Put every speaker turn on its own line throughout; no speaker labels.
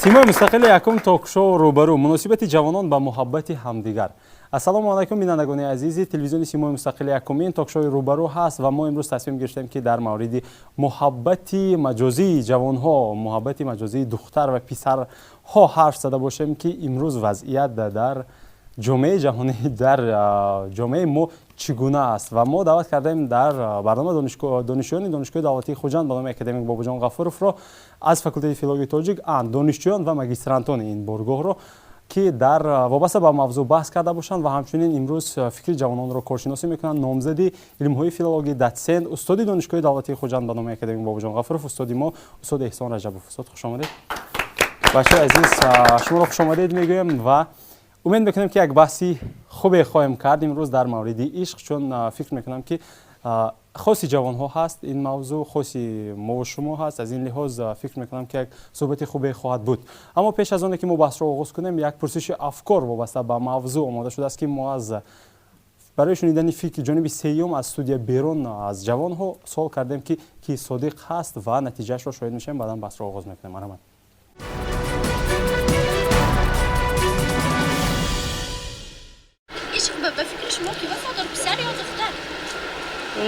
سیمای مستقل یکم تاک-شو روبرو مناسبت جوانان با محبت همدیگر. السلام علیکم بینندگان عزیز، تلویزیون سیمای مستقل یکمین تاک-شوی روبرو هست و ما امروز تصمیم گرفتیم که در مورد محبت مجازی جوانها، محبت مجازی دختر و پسرها حرف زده باشیم که امروز وضعیت در جامعه جهانی، در جامعه ما چگونه است و ما دعوت کردیم در برنامه دانشجویان دانشگاه دولتی خوجند به نام اکادمیک باباجان غفورов را از فاکولته فیلولوژی تاجیک دانشجویان و ماگістرانتان این بارگاه را که در وابسته به موضوع بحث کرده باشند و همچنین امروز فکر جوانان را کارشناسی میکنند. نامزد علم‌های فیلولوژی داتسند استاد دانشگاه دولتی خوجند به نام اکادمیک باباجان غفورov، استاد ما استاد احسان رجبوف. استاد خوش آمدید. بچه‌های عزیز شما را خوش آمدید میگویم و امید میکنم که یک بحثی خوبی خواهیم کرد امروز در مورد عشق، چون فکر میکنم که خاصی جوان ها هست این موضوع، خاصی ما و شما هست. از این لحاظ فکر میکنم که یک صحبت خوبی خواهد بود. اما پیش از آن که ما بحث را آغاز کنیم، یک پرسش افکار وابسته به موضوع آماده شده است که ما از برای شنیدن فکر جانب سیوم از استودیو بیرون از جوان ها سوال کردیم که کی صادق هست و نتیجهش را شاهد میشیم. بعدا بحث را آغاز میکنیم. مرحبا.
به فکر شما که وفادار پسر یا دختر؟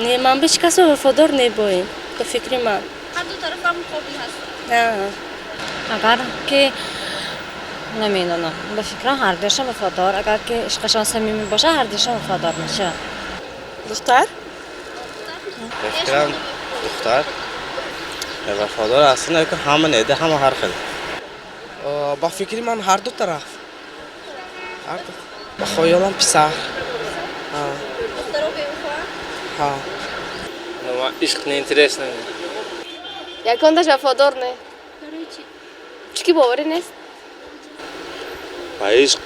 نه، من به هیچ کس وفادار نبایم. به فکر من
هر دو طرف هم مقابل هست.
نه،
اگر که نمیدونم، به فکرم هر دوشون وفادار، اگر که عشقشان صمیمی باشه هر دوشون وفادار میشه.
دختر؟
به فکرم دختر وفادار اصلا که همه نیده، همه هر خیلی.
با فکر من هر دو طرف. هر دو. با خیالم پسر.
دختر رو به وفا؟
ها.
من عشق نه اینترس نه.
یکاندش وفادار نه.
برای چی؟
چون که باوری نیست.
با عشق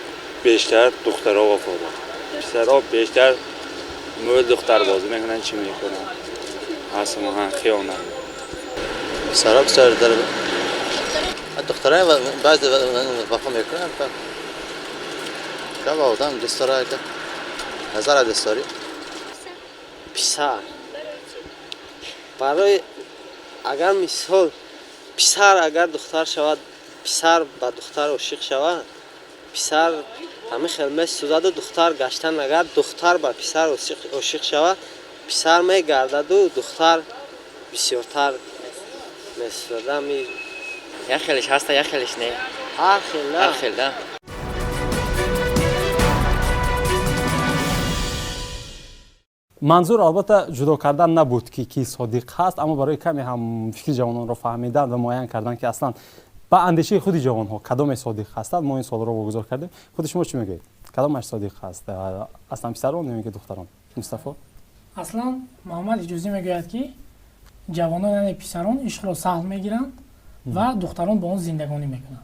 بیشتر دخترها وفادار، پسرها بیشتر مورد دختر بازی میکنن. چی میکنن؟ اصلا خیانت.
پسرها بیشتر در دخترها بعض وفا میکنن. که با آدم دوست داره که نظر دوست داری.
پسر. برای اگر مثال پسر اگر دختر شود، پسر با دختر عاشق شود، پسر همه خیلی سوزد و دختر گشتن. اگر دختر با پسر عاشق شود، پسر میگردد و دختر بسیارتر میسوزد.
یک خیلیش هست یک خیلیش نه.
هر
خیلی.
منظور البته جدا کردن نبود که کی صادق هست، اما برای کمی هم فکر جوانان را فهمیدن و معین کردن که اصلا با اندیشه خود جوان ها کدام صادق هستند، ما این سوال را واگذار کردیم. خود شما چی میگید؟ کدامش صادق هست؟ اصلا پسران نمیگه دختران؟ مصطفی؟
اصلا محمد اجازه میگوید که جوانان یعنی پسران عشق را سهل میگیرند و دختران با اون زندگانی میکنند.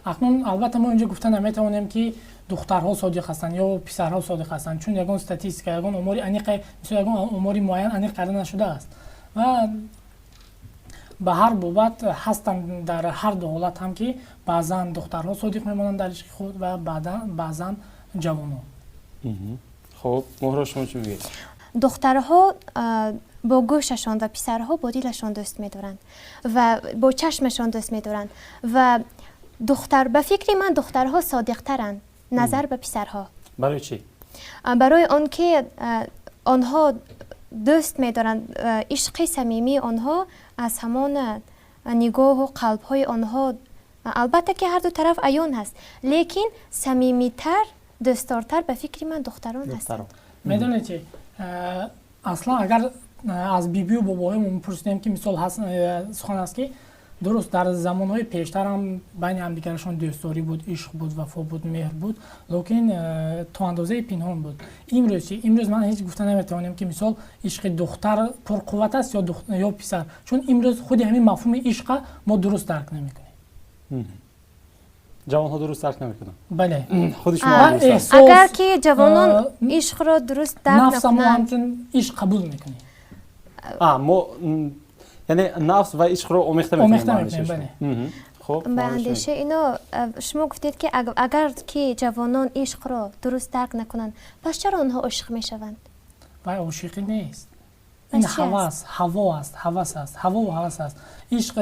اکنون البته ما اینجا گفتن نمیتوانیم که دخترها صادق هستند یا پسرها صادق هستند، چون یگان استاتیستیک یگان امور انیق مثل یگان امور معین انیق کرده نشده است و به هر بابت هستند در هر دو حالت هم که بعضا دخترها صادق میمانند در عشق خود و بعضا جوانان.
خب مهرا شما چی میگید؟
دخترها با گوششان و پسرها با دلشان دوست می‌دارند و با چشمشان دوست می‌دارند و به فکر من دخترها صادق‌ترند نظر به پسرها.
برای چی؟
برای آنکه آنها دوست می‌دارند، عشق صمیمی آنها از همان نگاه و قلب‌های آنها، البته که هر دو طرف عیان هست، لیکن صمیمی‌تر، دوستدارتر به فکر من دختران هستند.
می‌دونید چی؟ اصلا اگر از بیبی و باباهایمون می‌پرسیدیم که مثال هست سخن است که درست در زمانهای پیشتر هم بین همدیگرشان دوستداری بود، عشق بود، وفا بود، مهر بود، لیکن تا اندازه پنهان بود. امروز من هیچ گفته نمیتوانم که مثال عشق دختر پرقوت است یا پسر، چون امروز خود همین مفهوم عشق ما درست درک نمیکنیم.
جوان ها درست درک نمیکنن.
بله.
خود شما درست.
اگر که جوانان عشق را درست درک
نفس ما
نکنند،
همچون عشق قبول میکنیم.
ما یعنی نفس و عشق رو آمیخته می‌کنیم.
بله.
خب
به اندیشه اینا شما گفتید که اگر که جوانان عشق را درست درک نکنند، پس چرا آنها عاشق میشوند؟
وای عاشقی نیست. این هوا و هوس است. عشق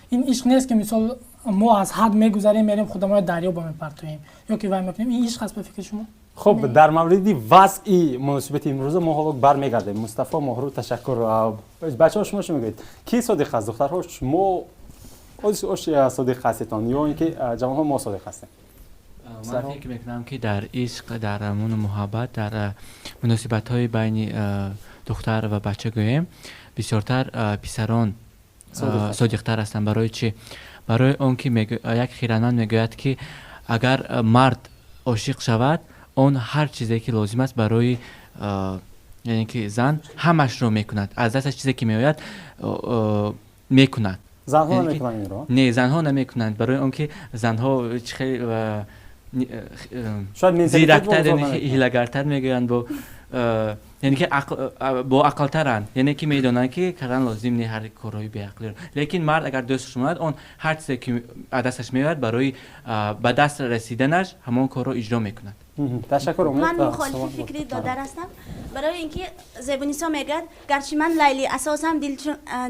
این عشق نیست که مثال ما از حد میگذریم میریم خودمون دریا با میپرتویم یا که وای میکنیم این عشق است به فکر شما؟
خب در مورد وضعی مناسبت امروز ما حالا برمیگردیم. مصطفی مهرو تشکر. بچه‌ها شما چی میگید؟ کی صادق است؟ دخترها شما صادق هستید یا اینکه جوان‌ها ما صادق هستیم؟
من فکر میکنم که در عشق، در محبت، در مناسبت‌های بین دختر و بچه گویم بسیارتر پسران صادق‌تر هستند. برای چی؟ برای اون که یک خیرانان میگوید که اگر مرد عاشق شود اون هر چیزی که لازم است برای یعنی که زن همش رو میکند، از دستش چیزی که میآید میکند.
زنها نمیکنند این رو؟
نه، زنها نمیکنند. برای اون که زنها خیلی زیرکتر، هیله‌گرتر میگویند، یعنی که با عقل‌ترند، یعنی که میدونن که کردن لازم نیست هر کاری به عقلی رو. لیکن مرد اگر دوستش اومد اون هر چیزی که از دستش میاد برای به دست رسیدنش همون کار رو اجرا میکند.
تشکر.
من مخالف فکری دادر هستم. برای اینکه زبونیسا میگه گرچه من لیلی اساسم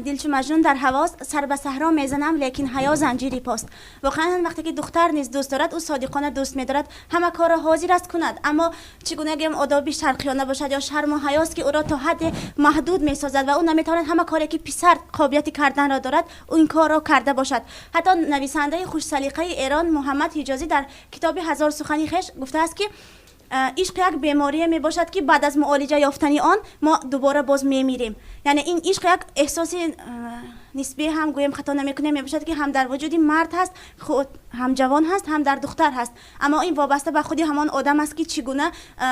دلچو مجنون در حواس سر به صحرا میزنم لیکن حیا زنجیری پاست. واقعا وقتی که دختر نیز دوست دارد او صادقانه دوست می‌دارد، همه کار حاضر است کند، اما چگونه گیم آدابی شرقیانه باشد یا شرم و حیاست که او را تا حد محدود می‌سازد و او نمی‌تواند همه کاری که پسر قابلیت کردن را دارد او این کار را کرده باشد. حتی نویسنده خوش سلیقه ایران محمد حجازی در کتاب هزار سخنی خویش گفته است که عشق یک بیماری می باشد که بعد از معالجه یافتن آن ما دوباره باز میمیریم. یعنی این عشق یک احساس نسبی هم گویم خطا نمیکنه می باشد که هم در وجود مرد هست، خود هم جوان هست، هم در دختر هست، اما این وابسته به خودی همان آدم است که چگونه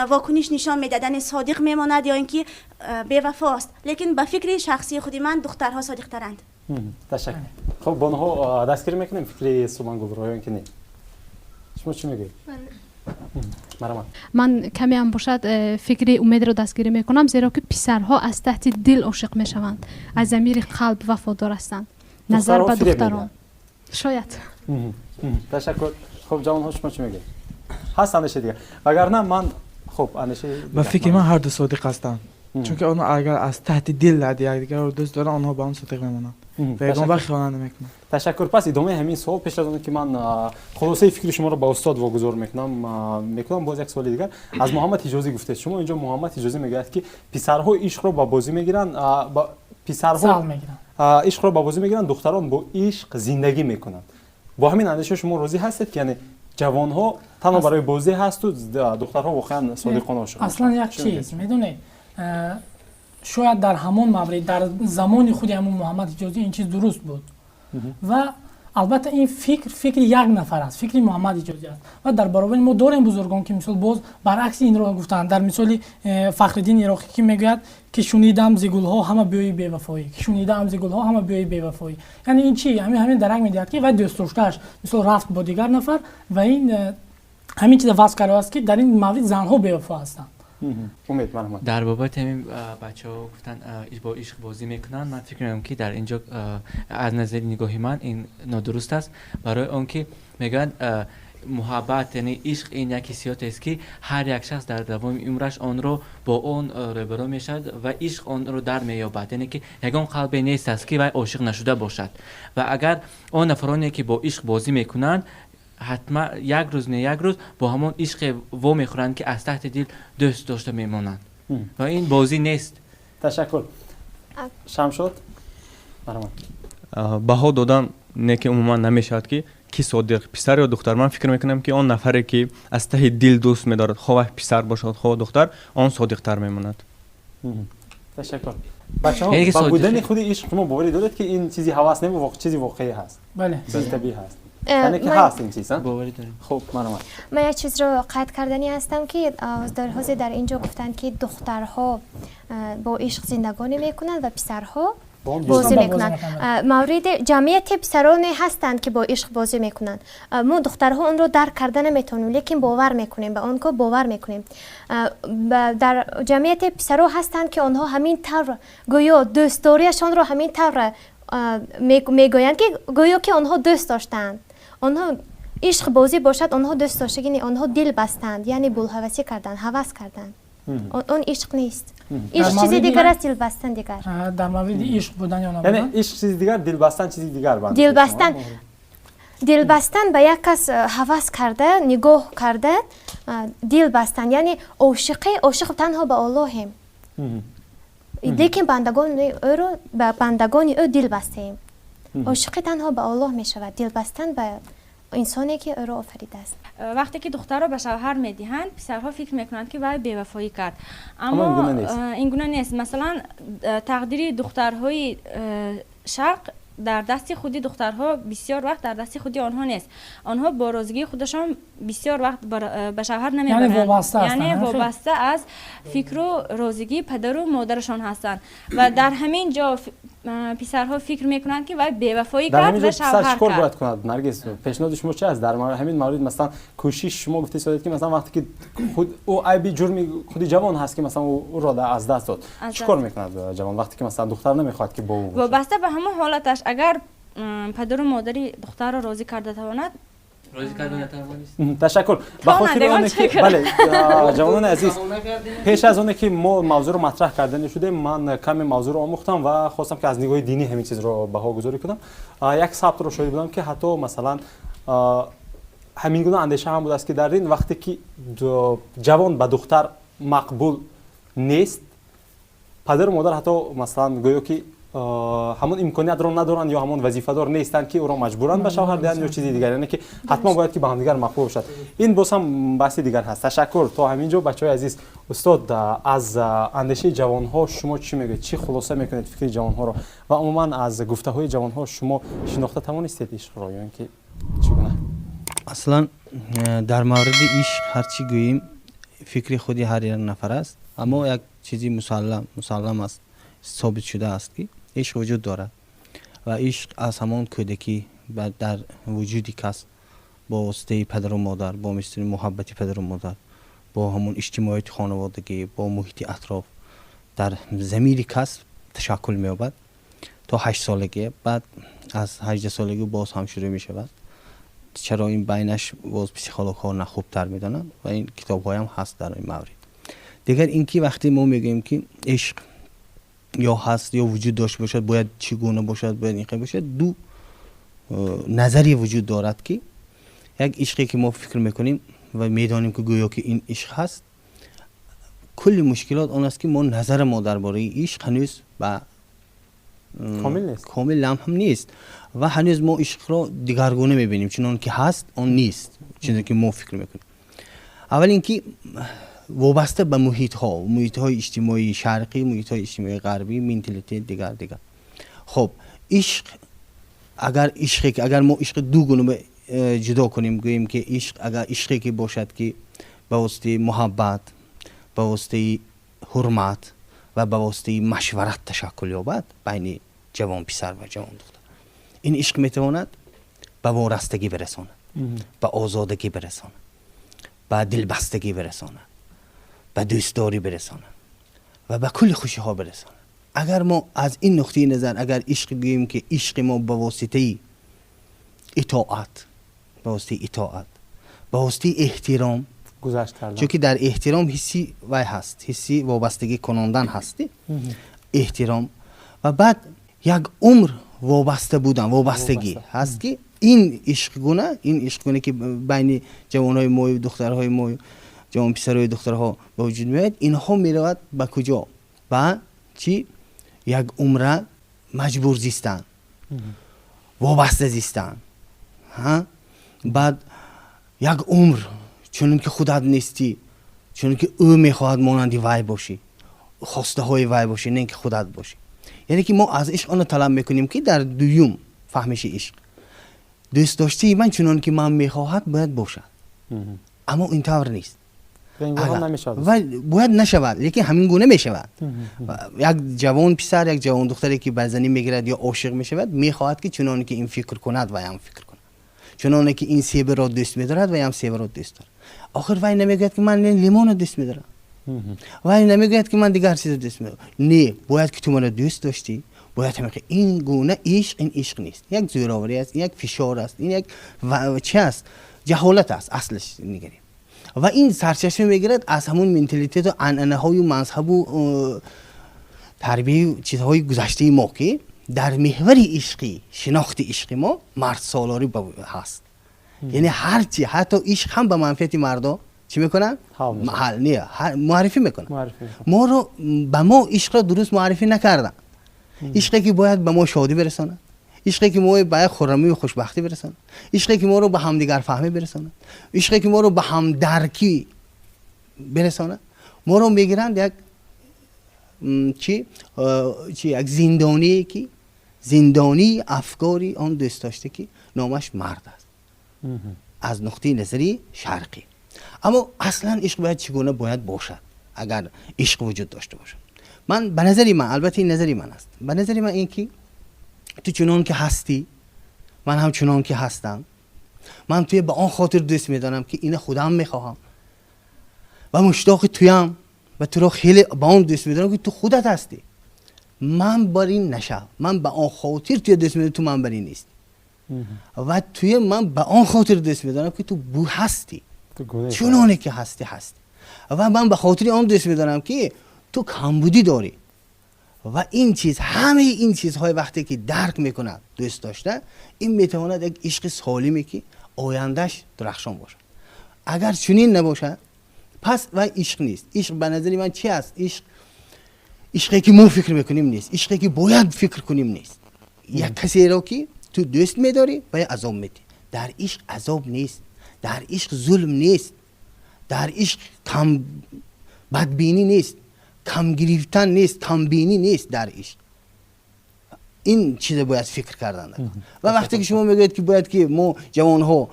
واکنش نشان میدهد، یعنی صادق میماند یا اینکه بی‌وفاست. لیکن به فکر شخصی خودی من دخترها صادق ترند.
تشکر. خب بانها دستگیری میکنیم فکری سومان گفت که نه. شما چی میگید؟
من کمی هم باشد فکری امید رو دستگیری میکنم، زیرا که پسرها از تحت دل عاشق میشوند، از ضمیر قلب وفادار هستند نظر به دختران. شاید.
تشکر. خب جوان‌ها شما چی میگید؟ هست اندیشه دیگه؟ وگرنه من خب اندیشه
با فکر من هر دو صادق هستند، چون که آنها اگر از تحت دل یکدیگر رو دوست دارن آنها با هم صادق میمونند و یگان وقت خیانت نمیکنند.
تشکر. پس ادامه همین سوال پیش از اون که من خلاصه فکر شما رو با استاد واگذار میکنم باز یک سوال دیگر از محمد حجازی گفته. شما اینجا محمد حجازی میگه که پسرها عشق رو با بازی میگیرن، پسرها عشق رو با بازی میگیرن، دختران با عشق زندگی میکنن. با همین اندیشه شما راضی هستید که یعنی جوانها تنها برای بازی هست و دخترها واقعا صادقانه عاشق
اصلا یک چیز میدونید، شاید در همون مورد در زمان خود همون محمد حجازی این چیز درست بود و البته این فکر یک نفر است، فکر محمد حجازی است و در برابر ما داریم بزرگان که مثلا باز برعکس این را گفتند. در مثال فخرالدین عراقی که میگوید که شنیدم ز گل‌ها همه بوی بی‌وفایی، که شنیدم ز گل‌ها همه بوی بی‌وفایی. یعنی این چی؟ همین درک میدهد که و دوست داشته‌اش مثلا رفت با دیگر نفر و این همین چیز واسه کرده است که در این مورد زنها بی‌وفا هستند.
در بابت همین بچه‌ها گفتن با عشق بازی میکنن، من فکر می‌کنم که در اینجا از نظر نگاه من این نادرست است. برای اون که میگن محبت یعنی عشق این یک حسیات است که هر یک شخص در دوام عمرش آن رو با اون روبرو میشد و عشق آن رو در مییابد، یعنی که یگان قلبی نیست است که وای عاشق نشده باشد و اگر آن نفرانی که با عشق بازی میکنند حتما یک روز نه یک روز با همون عشق و میخورند که از تحت دل دوست داشته میمونند و این بازی نیست.
تشکر. شمشاد
بها دادن نه که عموما نمیشد که کی صادق پسر یا دختر. من فکر میکنم که آن نفری که از ته دل دوست میدارد خواه پسر باشد خواه دختر آن صادق تر میموند.
تشکر. بچه‌ها با بودن خود عشق شما باوری دارید که این چیزی هوس نمی چیزی واقعی هست؟
بله.
چیزی طبیعی هست. یعنی که هست این چیز
باوری داریم.
خب
من یک چیز رو قطع کردنی هستم که در اینجا گفتن که دخترها با عشق زندگانی میکنند و پسرها بازی میکنند. مورد جمعیت پسرانی هستند که با عشق بازی میکنند. ما دخترها اون رو درک کردن نمیتونیم لیکن باور میکنیم، به اون که باور میکنیم. در جمعیت پسرها هستند که آنها همین طور گویا دوستداریشان رو همین طور میگویند که گویا که آنها دوست داشتند. آنها عشق بازی باشد آنها دوست داشتند، یعنی آنها دل بستند، یعنی بولهوسی کردند، هوس کردند. اون عشق نیست. عشق چیزی دیگر است، دل بستن دیگر.
در مورد عشق بودن یا نبودن؟
یعنی عشق چیزی دیگر، دل بستن چیزی دیگر.
دل بستن دل بستن به یک کس هوس کرده، نگاه کرده، دل بستن یعنی عاشق تنها به اللهیم، لیکن بندگان او دل بستیم. عاشق تنها به الله می شود، دل بستن به انسانی که او را آفریده است.
وقتی که دخترها به شوهر میدهند، پسرها فکر میکنند که وای بی‌وفایی کرد، اما این گونه نیست. مثلا تقدیر دخترهای شرق در دست خودی دخترها بسیار وقت در دست خودی آنها نیست. آنها با روزگی خودشان بسیار وقت به شوهر نمیبرند، یعنی وابسته از فکر و روزگی پدر و مادرشان هستند و در همین جا پسرها فکر میکنند که وای بی‌وفایی کرد و شوهر کرد.
چیکار باید کند نرگس؟ پیشنهاد شما چه است در همین مورد؟ مثلا کوشش شما گفتید سادت که مثلا وقتی که خود او عیبی جرمی خودی جوان هست که مثلا او را از دست داد، چیکار میکند جوان وقتی که مثلا دختر نمیخواد که با او باشه؟
وابسته به همون حالتش، اگر پدر و مادری دختر را راضی کرده تواند،
تشکر. به خاطر آنه که بله جوانان عزیز، پیش از اونه که ما موضوع رو مطرح کردن شده، من کمی موضوع رو آموختم و خواستم که از نگاه دینی همین چیز رو بها گذاری کنم. یک ثبت رو شاهد بودم که حتی مثلا همین گونه اندیشه هم بود است که در این وقتی که جوان به دختر مقبول نیست، پدر و مادر حتی مثلا گویا که همون امکانیت رو ندارن یا همون وظیفه دار نیستن که او را مجبورن به شوهر دهند یا چیزی دیگر، یعنی که حتما باید که به هم دیگر مقبول باشد. این باز هم بحث دیگر هست. تشکر. تا همینجا بچهای عزیز، استاد از اندیشه جوان ها شما چی میگید؟ چی خلاصه میکنید فکر جوان ها رو و عموما از گفته های جوان ها شما شناخته توانستید عشق را یا اینکه چگونه؟
اصلا در مورد عشق هرچی گوییم فکر خودی هر یک نفر است، اما یک چیزی مسلم است، ثابت شده است که عشق وجود دارد و عشق از همان کودکی و در وجودی کس با واسطه پدر و مادر، با مثل محبت پدر و مادر، با همون اجتماعیت خانوادگی، با محیط اطراف در ضمیر کس تشکل می‌یابد تا 8 سالگی. بعد از 18 سالگی باز هم شروع می‌شود. چرا این بینش باز پسیکولوژها نخوبتر می‌دانند و این کتاب‌های هم هست در این مورد. دیگر اینکه وقتی ما میگیم که عشق یا هست یا وجود داشته باشد، باید چگونه باشد، باید اینقدر باشد، دو نظری وجود دارد که یک عشقی که ما فکر میکنیم و میدانیم که گویا که این عشق هست، کل مشکلات آن است که ما نظر ما درباره عشق هنوز با کامل هم نیست و هنوز ما عشق را دیگرگونه میبینیم، چون که هست آن نیست چیزی که ما فکر میکنیم. اول اینکه وابسته به محیط های اجتماعی شرقی، محیط های اجتماعی غربی، منتالیته دیگر. خب عشق، اگر ما عشق دو گونه جدا کنیم، گوییم که عشق اگر عشقی که باشد که به واسطه محبت، به واسطه حرمت و به واسطه مشورت تشکل یابد بین جوان پسر و جوان دختر، این عشق میتواند به وارستگی برساند، به آزادگی برساند، به دلبستگی برساند، به دوستداری برساند و به کل خوشی ها برساند. اگر ما از این نقطه نظر اگر عشق گوییم که عشق ما به واسطه اطاعت، به واسطه احترام
گذشت کردن،
چون که در احترام حسی وای هست، حسی وابستگی کناندن هستی، احترام و بعد یک عمر وابستگی هست که این عشق گونه که بین جوانهای ما و دخترهای ما، جوان پسرهای دخترها به وجود میاد، اینها میرود به کجا؟ به چی؟ یک عمر مجبور زیستن، وابسته زیستن، بعد یک عمر چون که خودت نیستی، چون که او میخواهد مانندی وای باشی، خواسته های وای باشی، نه اینکه خودت باشی. یعنی که ما از عشق آن طلب میکنیم که در دوم فهمش عشق دوست داشتی من چون که من میخواهد باید باشد، اما این طور نیست، باید نشود، لیکن همین گونه میشود. یک جوان پسر، یک جوان دختری که برزنی میگیرد یا عاشق میشود، میخواهد که چنان که این فکر کند و هم فکر کند، چنان که این سیب را دوست میدارد و هم سیب را دوست دارد. آخر وای نمیگوید که من لیمون را دوست میدارم، وای نمیگوید که من دیگر چیز دوست میدارم. نه، باید که تو من دوست داشتی، باید همه که این گونه عشق، این عشق نیست، یک زوراوری است، یک فشار است، این یک چه است؟ جهالت است اصلش میگیریم و این سرچشمه میگیرد از همون منتالیته و عنعنه های و مذهب و تربیه چیزهای گذشته ما که در محور عشقی شناخت عشقی ما مرد سالاری هست. یعنی هرچی حتی عشق هم به منفعت مردا چی میکنن؟ محل نه معرفی میکنن. ما رو به ما عشق را درست معرفی نکردن. عشقی که باید به ما شادی برساند، عشقی که ما باید خرمی و خوشبختی برساند، عشقی که ما رو به همدیگر فهمی برساند، عشقی که ما رو به همدرکی برساند. ما رو میگیرن یک یک زندانی که زندانی افکاری آن دوست داشته که نامش مرد است از نقطه نظری شرقی. اما اصلا عشق باید چگونه باید باشد اگر عشق وجود داشته باشد؟ من به نظری من، البته این نظری من است، به نظری من این که تو چنان که هستی من هم چنان که هستم. من توی به آن خاطر دوست میدانم که این خودم میخواهم و مشتاق تویم و تو رو خیلی با اون دوست میدارم که تو خودت هستی. من بر این نشم، من به آن خاطر توی دوست میدارم تو من بر این نیستی و توی من به آن خاطر دوست میدارم که تو بو هستی، چنانه که هستی و من به خاطر آن دوست میدارم که تو کمبودی داری و این چیز، همه این چیزهای وقتی که درک میکنه دوست داشته، این میتواند یک عشق سالمی که آیندهش درخشان باشه. اگر چنین نباشه پس و عشق نیست. عشق به نظر من چی است؟ عشقی که ما فکر میکنیم نیست، عشقی که باید فکر کنیم نیست. یک کسی را که تو دوست میداری باید عذاب میدی. در عشق عذاب نیست، در عشق ظلم نیست، در عشق کم بدبینی نیست، کم گرفتن نیست، کم بینی نیست. در عشق این چیز باید فکر کردن. و وقتی که شما میگوید که باید که ما جوان ها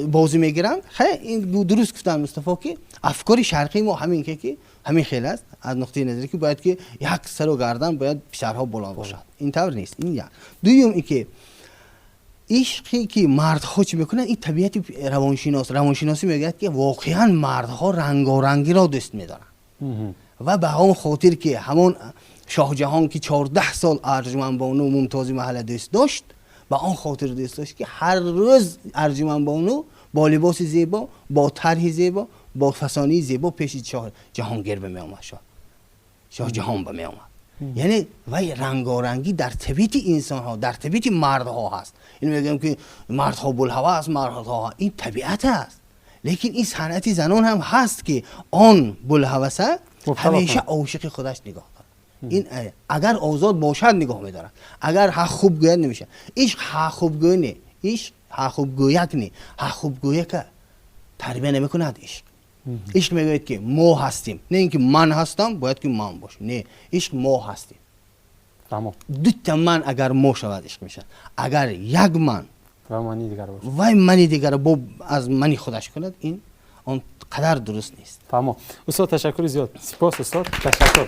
بازی میگیرن، این درست گفتن مصطفی که افکار شرقی ما همین که همین خیلی است از نقطه نظری که باید که یک سر و گردن باید پسرها بلند باشد. این طور نیست. این یک. دوم این که عشقی که مردها چی میکنن، این طبیعت روانشناسی میگه که واقعا مردها رنگارنگی را دوست میدارن و به همون خاطر که همون شاه جهان که 14 سال ارجمند بانو ممتاز محل دوست داشت، به آن خاطر دوست داشت که هر روز ارجمند بانو با لباس زیبا، با طرح زیبا، با فسانی زیبا پیش شاه جهانگیر به می آمد. شاه جهان به می آمد. یعنی وای رنگارنگی در طبیعت انسان ها، در طبیعت مردها هست. این میگم که مردها بلهوس، مردها این طبیعت است. لیکن این صنعت زنان هم هست که آن بلهوسه همیشه عاشق خودش نگاه داره. این اگر آزاد باشد نگاه میدارن، اگر حق خوب گوید نمیشه. عشق حق خوب گوی نه، عشق حق خوب گویک نه، حق خوب گویک تربیه نمیکند. عشق میگوید که ما هستیم، نه اینکه من هستم باید که من باشم. نه، عشق ما هستیم. دو تا من اگر ما شود عشق میشه. اگر یک من و منی دیگر با از منی خودش کند، این اون قدر درست نیست.
تمام. استاد تشکر زیاد. سپاس استاد. تشکر.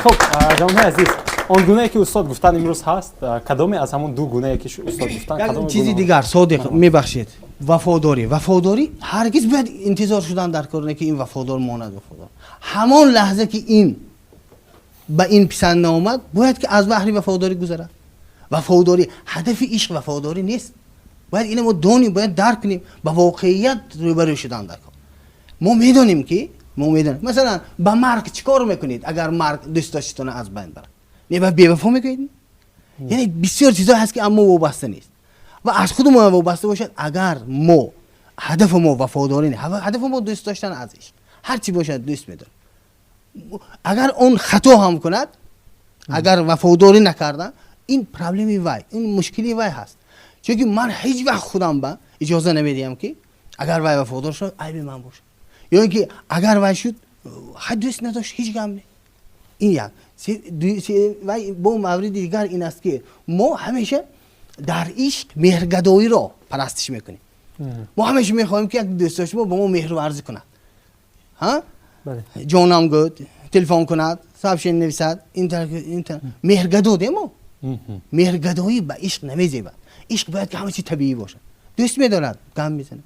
خب جوانان عزیز، اون گونه‌ای که استاد گفتن امروز هست، کدامی از همون دو گونه‌ای که استاد گفتن کدام
چیزی دیگر صادق میبخشید؟ وفاداری هرگز باید انتظار شدن در کار نه که این وفادار ماند. وفادار همان لحظه که این به این پسند آمد باید که از بحر وفاداری گذرد. وفاداری هدف عشق وفاداری نیست. باید اینو ما دونیم، باید درک کنیم، با واقعیت روبرو شدن در کار. ما میدونیم که مثلا با مرگ چیکار میکنید اگر مرگ دوست داشتون از بین بره؟ نه با بی‌وفا میگید. یعنی بسیار چیزا هست که اما وابسته نیست و از خود ما وابسته باشد. اگر ما هدف ما وفاداری نه، هدف ما دوست داشتن از عشق، هر چی باشد دوست میدارم. اگر اون خطا هم کند، اگر وفاداری نکردن، این پرابلمی وای، این مشکلی وای هست. چون که من هیچ وقت خودم با اجازه نمیدیم که اگر وای وفادار شد عیب من باشه، یا اینکه اگر وای شد حد دوست نداشت هیچ غم نه. این یک وای با مورد دیگر این است که ما همیشه در عشق مهرگدایی را پرستش میکنیم. ما همیشه میخوایم که یک دوست داشته با ما مهر ورزی کند. ها؟ جانم گفت تلفن کند، صاحبش نویسد، این مهرگدایی ما. مهرگدایی به عشق نمیزیبد. عشق باید که همه چی طبیعی باشه. دوست میدارد غم میزنه.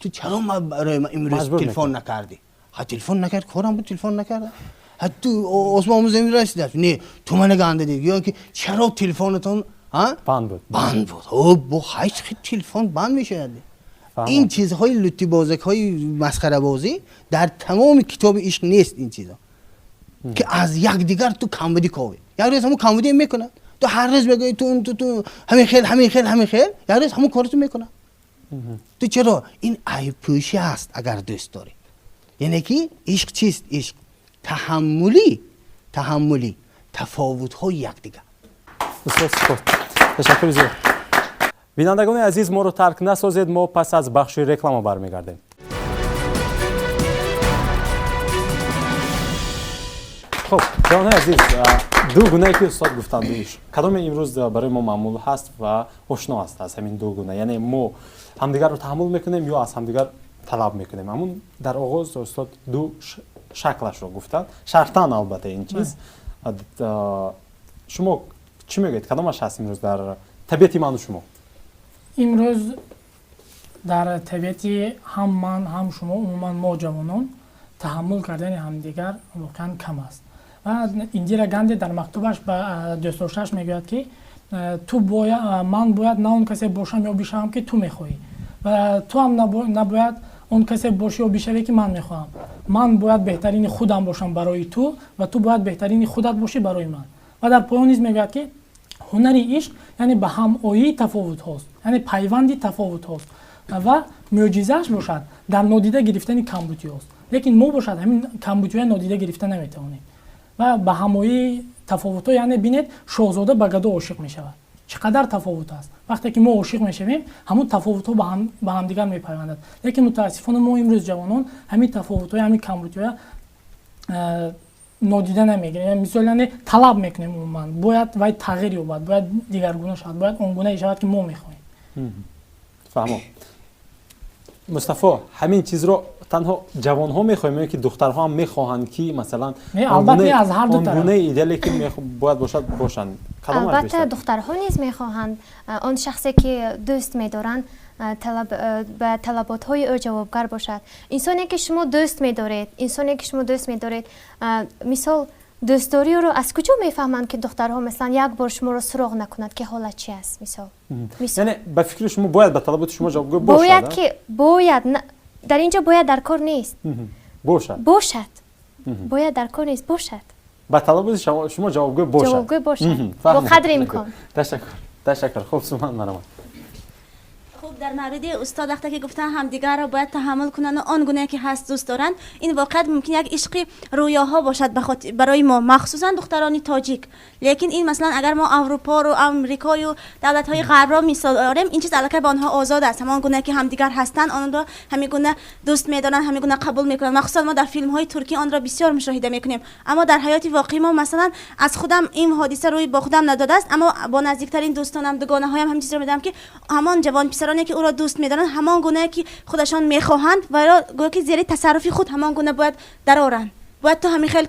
تو چرا ما برای ما امروز تلفن نکردی؟ ها تلفن نکرد، کارم بود تلفن نکرد. تو آسمان زمین رسید. نه تو من گنده دیگه، یا که چرا تلفنتون
بند بود.
با هیچ تلفن بند میشه. این چیزهای لطی بازک های مسخره بازی در تمام کتاب عشق نیست. این چیزا که از یک دیگر تو کمبودی کاوی، یک روز همون کمبودی میکنه، تو هر روز بگوی تو همین خیل یه روز همون کارتو میکنه. تو چرا این عیب پوشی هست اگر دوست داری. یعنی که عشق چیست؟ عشق تحملی تفاوت های یکدیگر.
تشکر زیاد. بینندگان عزیز ما رو ترک نسازید، ما پس از بخش رکلام برمیگردیم. خب جوانان عزیز، دو گونه که استاد گفتند دوش کدام امروز برای ما معمول هست و آشنا است از همین دو گونه؟ یعنی ما همدیگر رو تحمل میکنیم یا از همدیگر طلب میکنیم؟ همون در آغاز استاد دو شکلش رو گفتند، شرطاً البته این چیز. شما چی میگید کدامش هست امروز در طبیعت من و شما؟
امروز در طبیعت هم من هم شما عموما ما جوانان تحمل کردن همدیگر واقعا کم است. و ایندیرا گاندی در مکتوبش به دوستش میگوید که من باید نه اون کسی باشم یا بشم که تو میخواهی و تو هم نباید اون کسی باشی یا بشوی که من میخواهم. من باید بهترین خودم باشم برای تو و تو باید بهترین خودت باشی برای من. و در پایان نیز میگوید که هنری عشق یعنی به همایی تفاوت هاست، یعنی پیوندی تفاوت هاست و معجزه‌اش باشد در نادیده گرفتن کمبودی هاست. لیکن ما باشد همین کمبودی نادیده گرفته نمیتوانیم و به همایی تفاوت ها یعنی بینید شاهزاده به گدا عاشق میشود. چقدر تفاوت است. وقتی که ما عاشق میشویم همون تفاوت ها به هم دیگر میپیوندند. لیکن متاسفانه ما امروز جوانان همین تفاوت ها همین کمبودی ها نادیده نمیگیریم. یعنی مثلا طلب میکنیم عموما باید وای تغییر یابد، باید دیگرگونه شود، باید اونگونه شود که ما میخوایم.
فهمم. مصطفی همین چیز رو تنها جوان ها میخوایم که دخترها هم میخواهند که مثلا
البته از هر دو طرف
اون ایدئالی که باید باشند.
البته دخترها نیز میخواهند آن شخصی که دوست میدارند به طلبات های او جوابگر باشد. انسانی که شما دوست میدارید مثال دوستداری رو از کجا میفهمند که دخترها مثلا یک بار شما رو سراغ نکند که حالت چی است؟ مثال
یعنی به فکر شما باید به طلبات شما جوابگو باشد؟
باید در اینجا باید در کار نیست.
باشد.
باید در کار نیست باشد.
به طلبات شما جوابگو باشد.
با قدر امکان.
تشکر. خوب سومان مرحبا.
خب در مورد استاد وقتی که گفتن همدیگر را باید تحمل کنن و آن گونه که هست دوست دارن، این واقعا ممکن یک عشق رویاها باشد برای ما مخصوصا دختران تاجیک. لیکن این مثلا اگر ما اروپا رو آمریکا و دولت های غرب را مثال داریم، این چیز البته به آنها آزاد است. همان گونه که همدیگر هستند آن را همین گونه دوست می‌دارن، همین گونه قبول می‌کنن. مخصوصا ما در فیلم های ترکی آن را بسیار مشاهده می‌کنیم. اما در حیات واقعی ما مثلا از خودم این حادثه روی با خودم نداده است، اما با نزدیکترین دوستانم دوگانه هایم همین چیز رو می‌دیدم که همان جوان پسرانی که او را دوست می‌دارن همان گونه که خودشان می‌خواهند و گویا که زیر تصرف خود همان گونه باید درآورند. باید تو همین خیل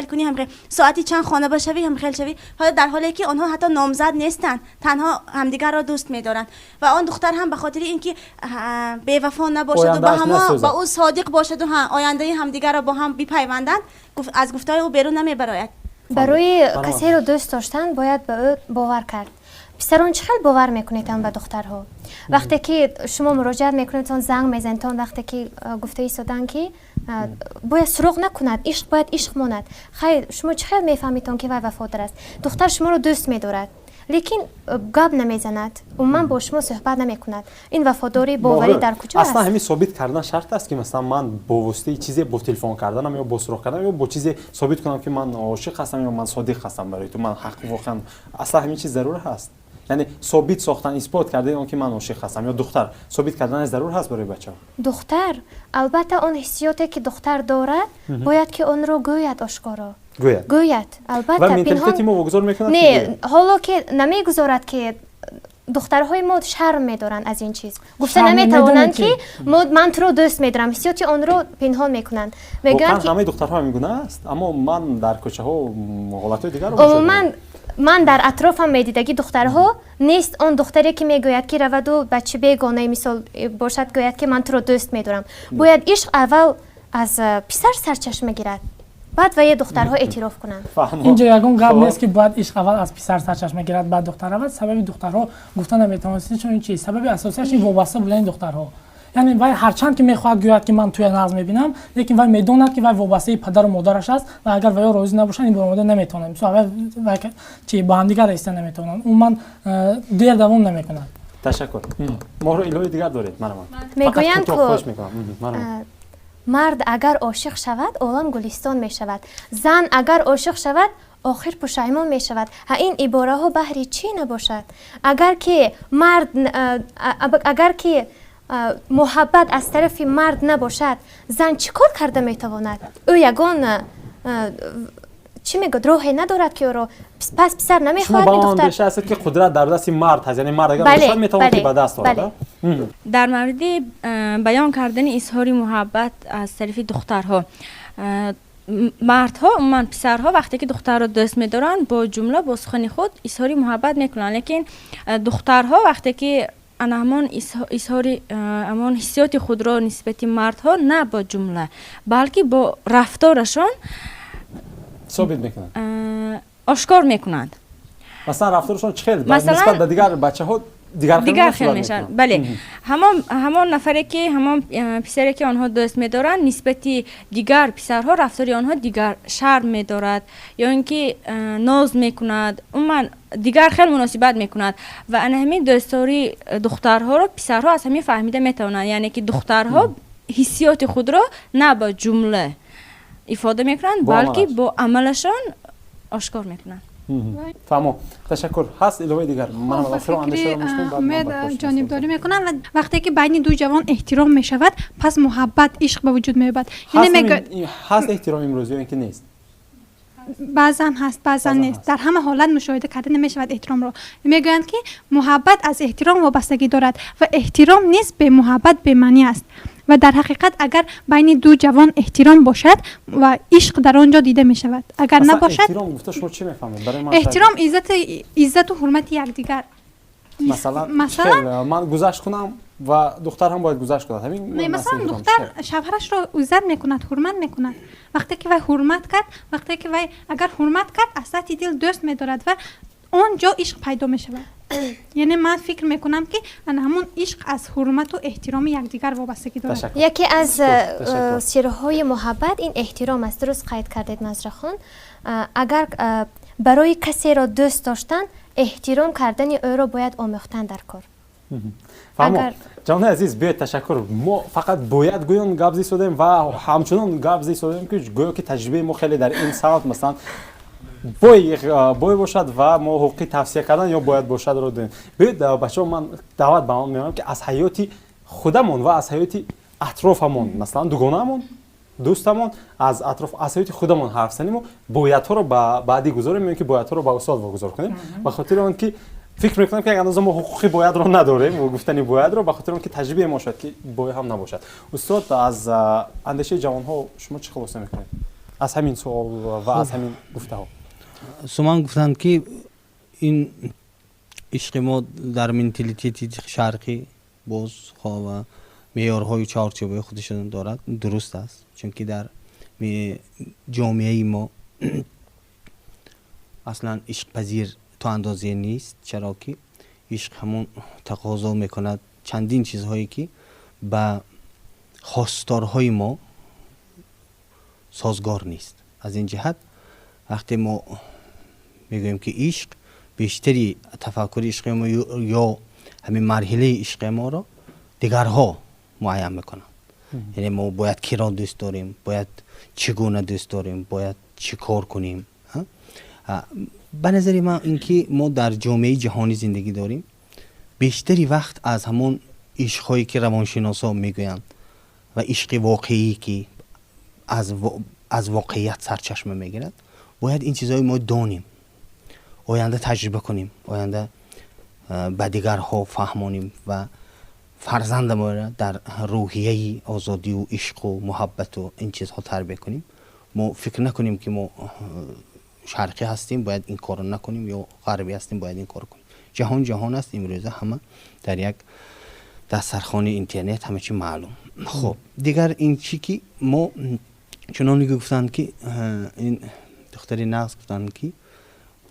کنی، ساعتی چند خانه بشوی، همین خیل شوی. حالا در حالی که آنها حتی نامزد نیستند، تنها همدیگر را دوست می‌دارند و آن دختر هم به خاطر اینکه بی‌وفا نباشد و با او صادق باشد و آینده همدیگر را با هم بپیوندند، از گفته‌های او بیرون نمی‌براید.
برای کسی رو دوست داشتن باید به او باور کرد. پسران چقدر باور میکنید به دخترها؟ وقتی که شما مراجعت میکنید زنگ میزنید وقتی که گفته ایستادن که باید سراغ نکند، عشق باید عشق ماند. خیر شما چقدر میفهمید که وای وفادار است؟ دختر شما رو دوست میدارد لیکن گپ نمیزند و من با شما صحبت نمیکند. این وفاداری باوری در کجا است؟
اصلا همین ثابت کردن شرط است که مثلا من با واسطه چیزی با تلفن کردنم یا با سراغ کردنم یا با چیزی ثابت کنم که من عاشق هستم یا من صادق هستم برای تو، من حق واقعا اصلا همین چیز ضرور هست. یعنی ثابت ساختن اثبات کردن اون که من عاشق هستم یا دختر ثابت کردن ضرور هست برای بچه‌ها.
دختر البته اون حسیاتی که دختر دارد باید که اون رو گوید آشکارا. گوید البته
و منتالیتی ما واگذار میکنه.
نه حالا که نمیگذارد که دخترهای ما شرم میدارن از این چیز. گفته نمیتوانند که من تو رو دوست میدارم، حسیاتی اون رو پنهان میکنند.
میگن که همه دخترها میگونه است، اما من در کوچه ها حالات دیگر رو
من در اطرافم میدیدگی دخترها نیست اون دختری که میگوید که رود و بچه بیگانه مثال باشد گوید که من تو رو دوست میدارم. باید عشق اول از پسر سرچشمه گیرد بعد و یه دخترها اعتراف کنند.
اینجا یگان قبل نیست که باید عشق اول از پسر سرچشمه گیرد بعد دختر اول. سبب دخترها گفتن نمیتوانست چون این چیز سبب اساسیش این وابسته بودن دخترها. یعنی وای هرچند که میخواهد گوید که من توی نظم میبینم، لیکن وای میدوند که وای وابسته پدر و مادرش است و اگر وای راضی نباشن این برآمده نمیتونه. مثلا وای چی با هم دیگر ایستادن نمیتونن. اون من دیر دوام نمیکنن.
تشکر. ما رو الهی دیگر دارید مرام.
میگویند که مرد اگر عاشق شود عالم گلستان می شود. زن اگر عاشق شود آخر پشیمان می شود. این عباره ها بهر چی نباشد؟ اگر که محبت از طرف مرد نباشد، زن چیکار کرده می تواند؟ او یگان چی میگه راهی ندارد که او رو پس پسر نمیخواهد
که دختر بیشتر است که قدرت در دست مرد هست، یعنی مرد اگر بخواد میتونه که به دست آورد.
در مورد بیان کردن اظهار محبت از طرف دخترها، مردها عموما پسرها وقتی که دختر رو دوست می‌دارن با جمله با سخن خود اظهار محبت میکنن، لیکن دخترها وقتی که همان حسیات خود را نسبت مردها نه با جمله بلکه با رفتارشان
ثابت میکنند،
آشکار میکنند.
مثلا رفتارشان چخیل نسبت به دیگر بچه‌ها دیگر خیلی میشن.
بله، همان نفری که همان پسری که آنها دوست می‌دارند نسبت دیگر پسرها رفتاری آنها دیگر شرم می‌دارد یا اینکه ناز می‌کند، اون دیگر خیلی مناسبت می‌کند و همین دوستاری دخترها رو پسرها از همین فهمیده می‌توانند، یعنی که دخترها حسیات خود را نه با جمله ifade می‌کنند بلکه با عملشان آشکار می‌کنند.
فهمو. تشکر. هست الهی دیگر من آخر اندیشه رو
می‌کنم جانبداری می‌کنم و وقتی که بین دو جوان احترام می‌شود پس محبت عشق به وجود میاد.
یعنی هست احترام امروزی اینکه نیست،
بعضا هست بعضا نیست، در همه حالت مشاهده کرده نمی‌شود احترام رو. میگویند که محبت از احترام وابستگی دارد و احترام نیست به محبت به معنی است و در حقیقت اگر بین دو جوان احترام باشد و عشق در آنجا دیده می شود. اگر نباشد
احترام گفته شما چی میفهمید؟ برای من
احترام عزت و حرمت یکدیگر.
مثلا من گذشت کنم و دختر هم باید گذشت کند. همین
مثلا دختر شوهرش رو عزت میکند، حرمت میکند. وقتی که وی حرمت کرد، وقتی که وی اگر حرمت کرد از سطح دل دوست می‌دارد و اونجا عشق پیدا می شود. یعنی من فکر میکنم که همون عشق از حرمت و احترام یکدیگر وابستگی دارد.
یکی از سرهای محبت این احترام است. درست قید کردید مزرع خان. اگر برای کسی را دوست داشتن احترام کردن او را باید آموختن در کار.
جوان عزیز بیاید تشکر. ما فقط باید گویان گپ زی شدیم و همچنان گپ زی شدیم که گویا که تجربه ما خیلی در این سمت مثلا بای باشد و ما حقوقی توصیه کردن یا باید باشد رو داریم. بیاید بچه‌ها من دعوت به آن می‌کنم که از حیات خودمون و از حیات اطرافمون مثلا دوگانه‌مون دوستمون از اطراف از حیات خودمون حرف زنیم و بایدها رو بعدی گذاریم که بایدها رو به استاد واگذار کنیم. به خاطر اون که فکر می‌کنم که اگر ما حقوقی باید رو نداریم و گفتنی باید رو به خاطر اون که تجربه ما شد که باید هم نباشد. استاد از اندیشه جوان‌ها شما چه خلاصه می‌کنید از همین سوال و از همین گفته‌ها؟
سومان گفتند که این عشق ما در منتالیتی شرقی باز و معیارهای چارچوبی خودشون دارد. درست است، چون که در جامعه ما اصلا عشق پذیر تا اندازه نیست، چرا که عشق همون تقاضا میکند چندین چیزهایی که با خواستارهای ما سازگار نیست. از این جهت وقتی ما میگوییم که عشق بیشتری تفکر عشق ما یا همین مرحله عشق ما را دیگرها معین میکنن. یعنی ما باید کی را دوست داریم، باید چگونه دوست داریم، باید چی کار کنیم. به نظر من اینکه ما در جامعه جهانی زندگی داریم، بیشتری وقت از همون عشق‌هایی که روانشناسا میگویند و عشق واقعی که از واقعیت سرچشمه میگیرد، باید این چیزهای ما دانیم، آینده تجربه کنیم، آینده به دیگرها فهمانیم و فرزند ما را در روحیه آزادی و عشق و محبت و این چیزها تربیت کنیم. ما فکر نکنیم که ما شرقی هستیم باید این کارو نکنیم یا غربی هستیم باید این کارو کنیم. جهان است امروزه، همه در یک دسترخوان اینترنت همه چی معلوم. خب دیگر این چی که ما چنانی گفتند که این دختری نقص گفتند که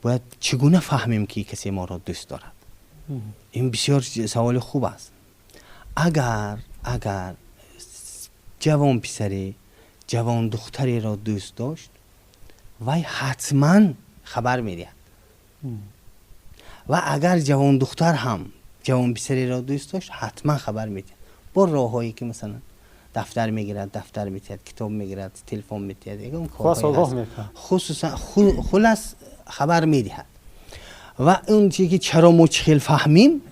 باید چگونه فهمیم که کسی ما را دوست دارد. این بسیار سوال خوب است. اگر اگر جوان پسری جوان دختری را دوست داشت وی حتما خبر میدهد و اگر جوان دختر هم جوان پسری را دوست داشت حتما خبر میدهد با راههایی که مثلا دفتر میگیرد دفتر میتید کتاب میگیرد تلفن میتید اون کارهای خصوصا خلاص خبر میدهد و اون چیزی که چرا مشکل فهمیم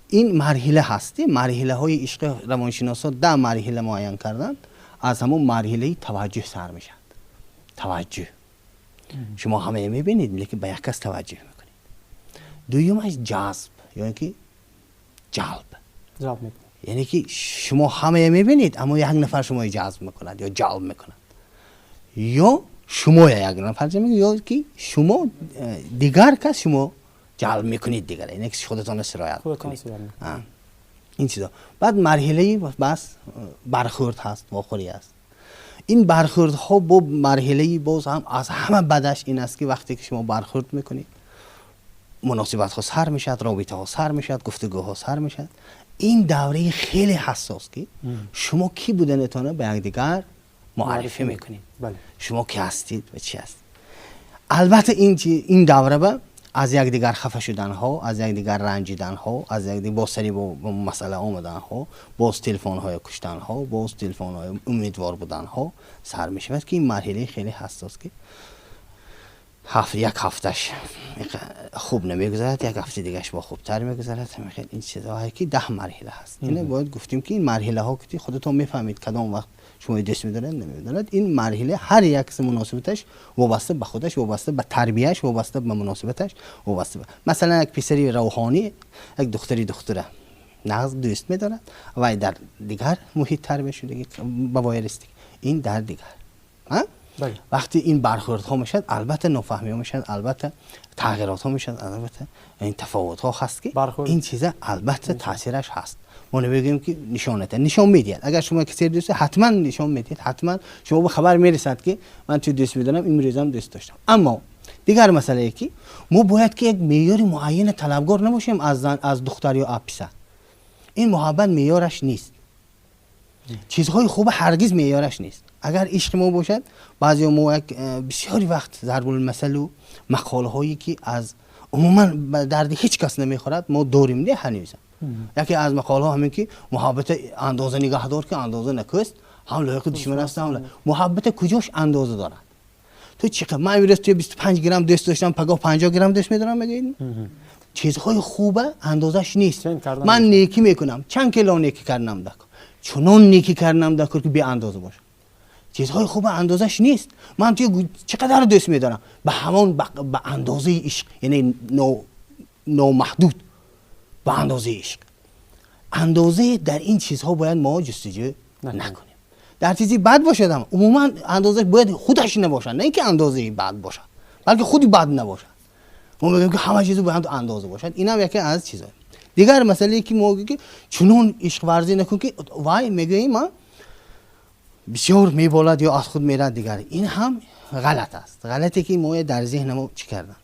این مرحله هستی مرحله های عشق روانشناسا 10 مرحله معین کردن از همون مرحله توجه سر میشد توجه شما همه میبینید لیکن به یک کس توجه میکنید دویمش جذب یعنی که جلب یعنی که شما همه میبینید اما یک نفر شما جذب میکند یا جلب میکند یا شما یک نفر جذب میکنید یا که شما دیگر کس شما جلب میکنید دیگر یعنی که خودتان سرایت میکنید این چیزا بعد مرحله بس برخورد هست واخوری است این برخورد ها با مرحله باز هم از همه بدش این است که وقتی که شما برخورد میکنید مناسبت ها سر میشد رابطه ها سر میشد گفتگو ها سر میشد این دوره خیلی حساس که شما کی بودنتانه به یکدیگر معرفی میکنید شما کی هستید و چی هستید البته این دوره به از یکدیگر خفه شدن ها از یکدیگر رنجیدن ها از یکدیگر با سری با مسئله آمدن ها باز تلفن های کشتن ها باز تلفن های امیدوار بودن ها سر می شود که این مرحله خیلی حساس که یک هفتهش خوب نمیگذرد یک هفته دیگهش با خوبتر میگذرد این چیزهایی که 10 مرحله هست اینه باید گفتیم که این مرحله ها که خودتون میفهمید کدام وقت شما دست میدارید نمیدارید این مرحله هر یک مناسبتش وابسته به خودش وابسته به تربیتش وابسته به مناسبتش وابسته به مثلا یک پسری روحانی یک دختره ناز دوست میدارد و در دیگر محیط تربیت شده با وایرستی این در دیگر وقتی این برخورد ها میشد البته نفهمی ها میشد البته تغییرات ها میشد البته این تفاوت ها هست که این چیزا البته تاثیرش هست ما نمیگیم که نشان میدید اگر شما کسی دوست حتما نشان میدید حتما شما به خبر میرسد که من تو دوست میدونم این مریضم دوست داشتم اما دیگر مسئله ای که ما باید که یک معیار معین طلبکار نباشیم از دختر یا پسر این محبت معیارش نیست چیزهای خوب هرگز معیارش نیست اگر عشق ما باشد بعضی ما بسیاری وقت ضرب المثل و مقاله هایی که از عموما درد هیچ کس نمیخورد ما داریم نه هنوز یکی از مقاله ها همین که محبت اندازه نگاه دار که اندازه نکست هم لایق دشمن است هم محبت کجاش اندازه دارد تو چقدر من امروز تو 25 گرم دوست داشتم پگاه 50 گرم دوست میدارم میگین چیزهای خوبه اندازش نیست من نیکی میکنم چند کیلو نیکی کردم دک چنون نیکی کردم دک که بی اندازه باشه چیزهای خوب اندازش نیست من توی چقدر دوست میدارم به همان به اندازه عشق یعنی نامحدود به اندازه عشق اندازه در این چیزها باید ما جستجو نکنیم در چیزی بد باشد هم عموما اندازه باید خودش نباشه نه اینکه اندازه بد باشه بلکه خودی بد نباشه ما میگیم که همه چیز باید اندازه باشد اینم یکی از چیزا دیگر مسئله که ما که چنون عشق ورزی نکن که وای میگیم ما بسیار میبالد یا از خود میرد دیگر این هم غلط است غلطی که ما در ذهن ما چی کردن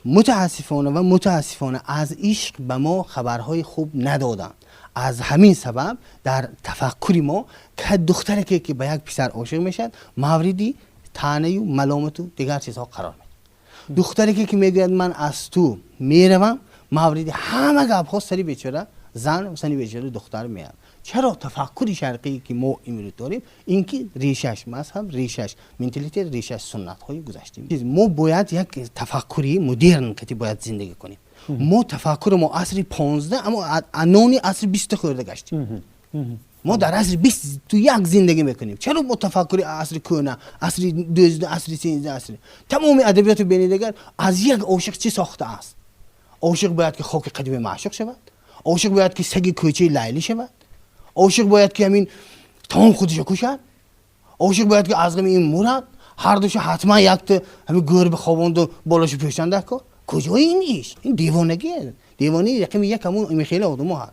متاسفانه از عشق به ما خبرهای خوب ندادن از همین سبب در تفکر ما که دختری که به یک پسر عاشق میشد موردی طعنه و ملامت و دیگر چیزها قرار میده دختری که میگوید من از تو میروم موردی همه گپ‌ها سری بیچاره زن سری بیچاره دختر میاد چرا تفکر شرقی که ما امروز داریم اینکه ریشش مذهب ریشش منتالیته ریشش سنت های گذشته ما باید یک تفکری مدرن که باید زندگی کنیم ما تفکر ما عصر 15 اما انونی عصر 20 خورده گشتیم ما در عصر 20 تو یک زندگی میکنیم چرا ما تفکر عصر کهنه عصر 12 عصر 13 عصر تمام ادبیات بینیدگر از یک عاشق چی ساخته است عاشق باید که خاک قدیم معشوق شود عاشق باید که سگ کوچه لیلی شود عاشق باید که همین تمام خودشو کشد عاشق باید که از غم این مرد هر دوشو حتما یک تا همین گربه خواباند و بالاشو پیشنده کن کجای این عشق این دیوانگیه دیوانه یکم یک همون خیلی آدمو هست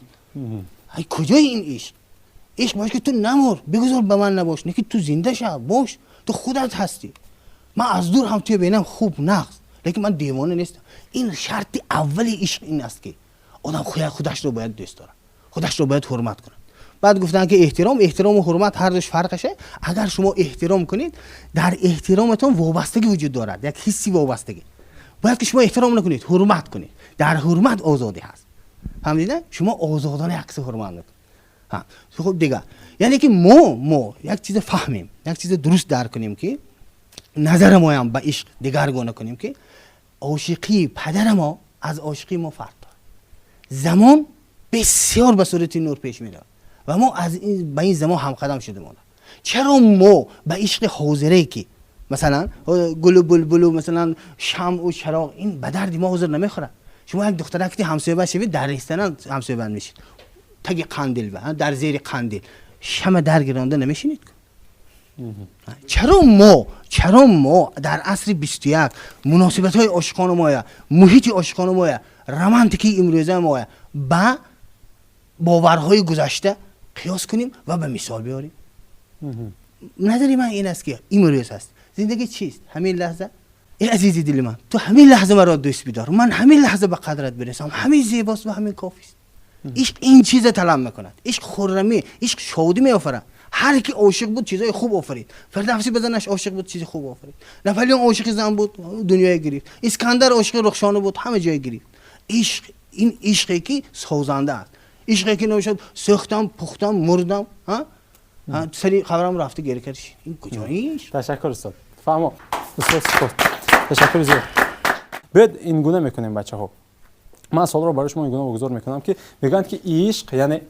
ای کجای این عشق عشق باید که تو نمر بگذار به من نباش نه که تو زنده شو باش تو خودت هستی من از دور هم توی بینم خوب نقص لیکن من دیوانه نیستم این شرط اولی عشق این است که آدم خودش رو باید دوست داره خودش رو باید حرمت کنه بعد گفتن که احترام و حرمت هر دوش فرقشه. اگر شما احترام کنید در احترامتون وابستگی وجود دارد، یک حسی وابستگی. باید که شما احترام نکنید، حرمت کنید. در حرمت آزادی هست. فهمیدین؟ شما آزادانه عکس حرمت نکنید. خب دیگه یعنی که ما یک چیز فهمیم، یک چیز درست درک کنیم که نظر ما هم به عشق دگرگونه کنیم که عاشقی پدر ما از عاشقی ما فرق داره. زمان بسیار به صورت نور پیش میره و ما از این به این زمان هم قدم شده مونه. چرا ما به عشق حاضره که مثلا گل و بلبل و مثلا شمع و چراغ این به درد ما حاضر نمیخوره؟ شما یک دخترکی همسایه بشید در رستوران همسایه بند میشید، تگ قندیل در زیر قندیل شمع درگیرنده نمیشینید. چرا ما در عصر 21 مناسبت های عاشقانه ما، محیط عاشقانه ما، رمانتیکی امروزه ما با باورهای گذشته قیاس کنیم و به مثال بیاریم؟ نظری من این است که امروز هست زندگی چیست؟ همین لحظه. ای عزیزی دل من، تو همین لحظه مرا دوست بدار، من همین لحظه به قدرت برسم، همین زیباست و همین کافی است. عشق این چیز طلب میکند. عشق خرمی، عشق شادی میآفرد. هر کی عاشق بود چیزای خوب آفرید. فردوسی بزنش عاشق بود چیز خوب آفرید. ناپلیون عاشق زن بود دنیای گرفت. اسکندر عاشق رخشانه بود همه جای گرفت. عشق این عشقی که سازنده است. عشقی که نمیشد سوختم پختم مردم سری خبرم رفته گریه کردش. این کجاییش؟
تشکر استاد. فهمو. استاد تشکر زیاد. بیاید این گونه میکنیم بچه‌ها. من سوال رو برای شما این گونه واگذار میکنم که میگن که عشق یعنی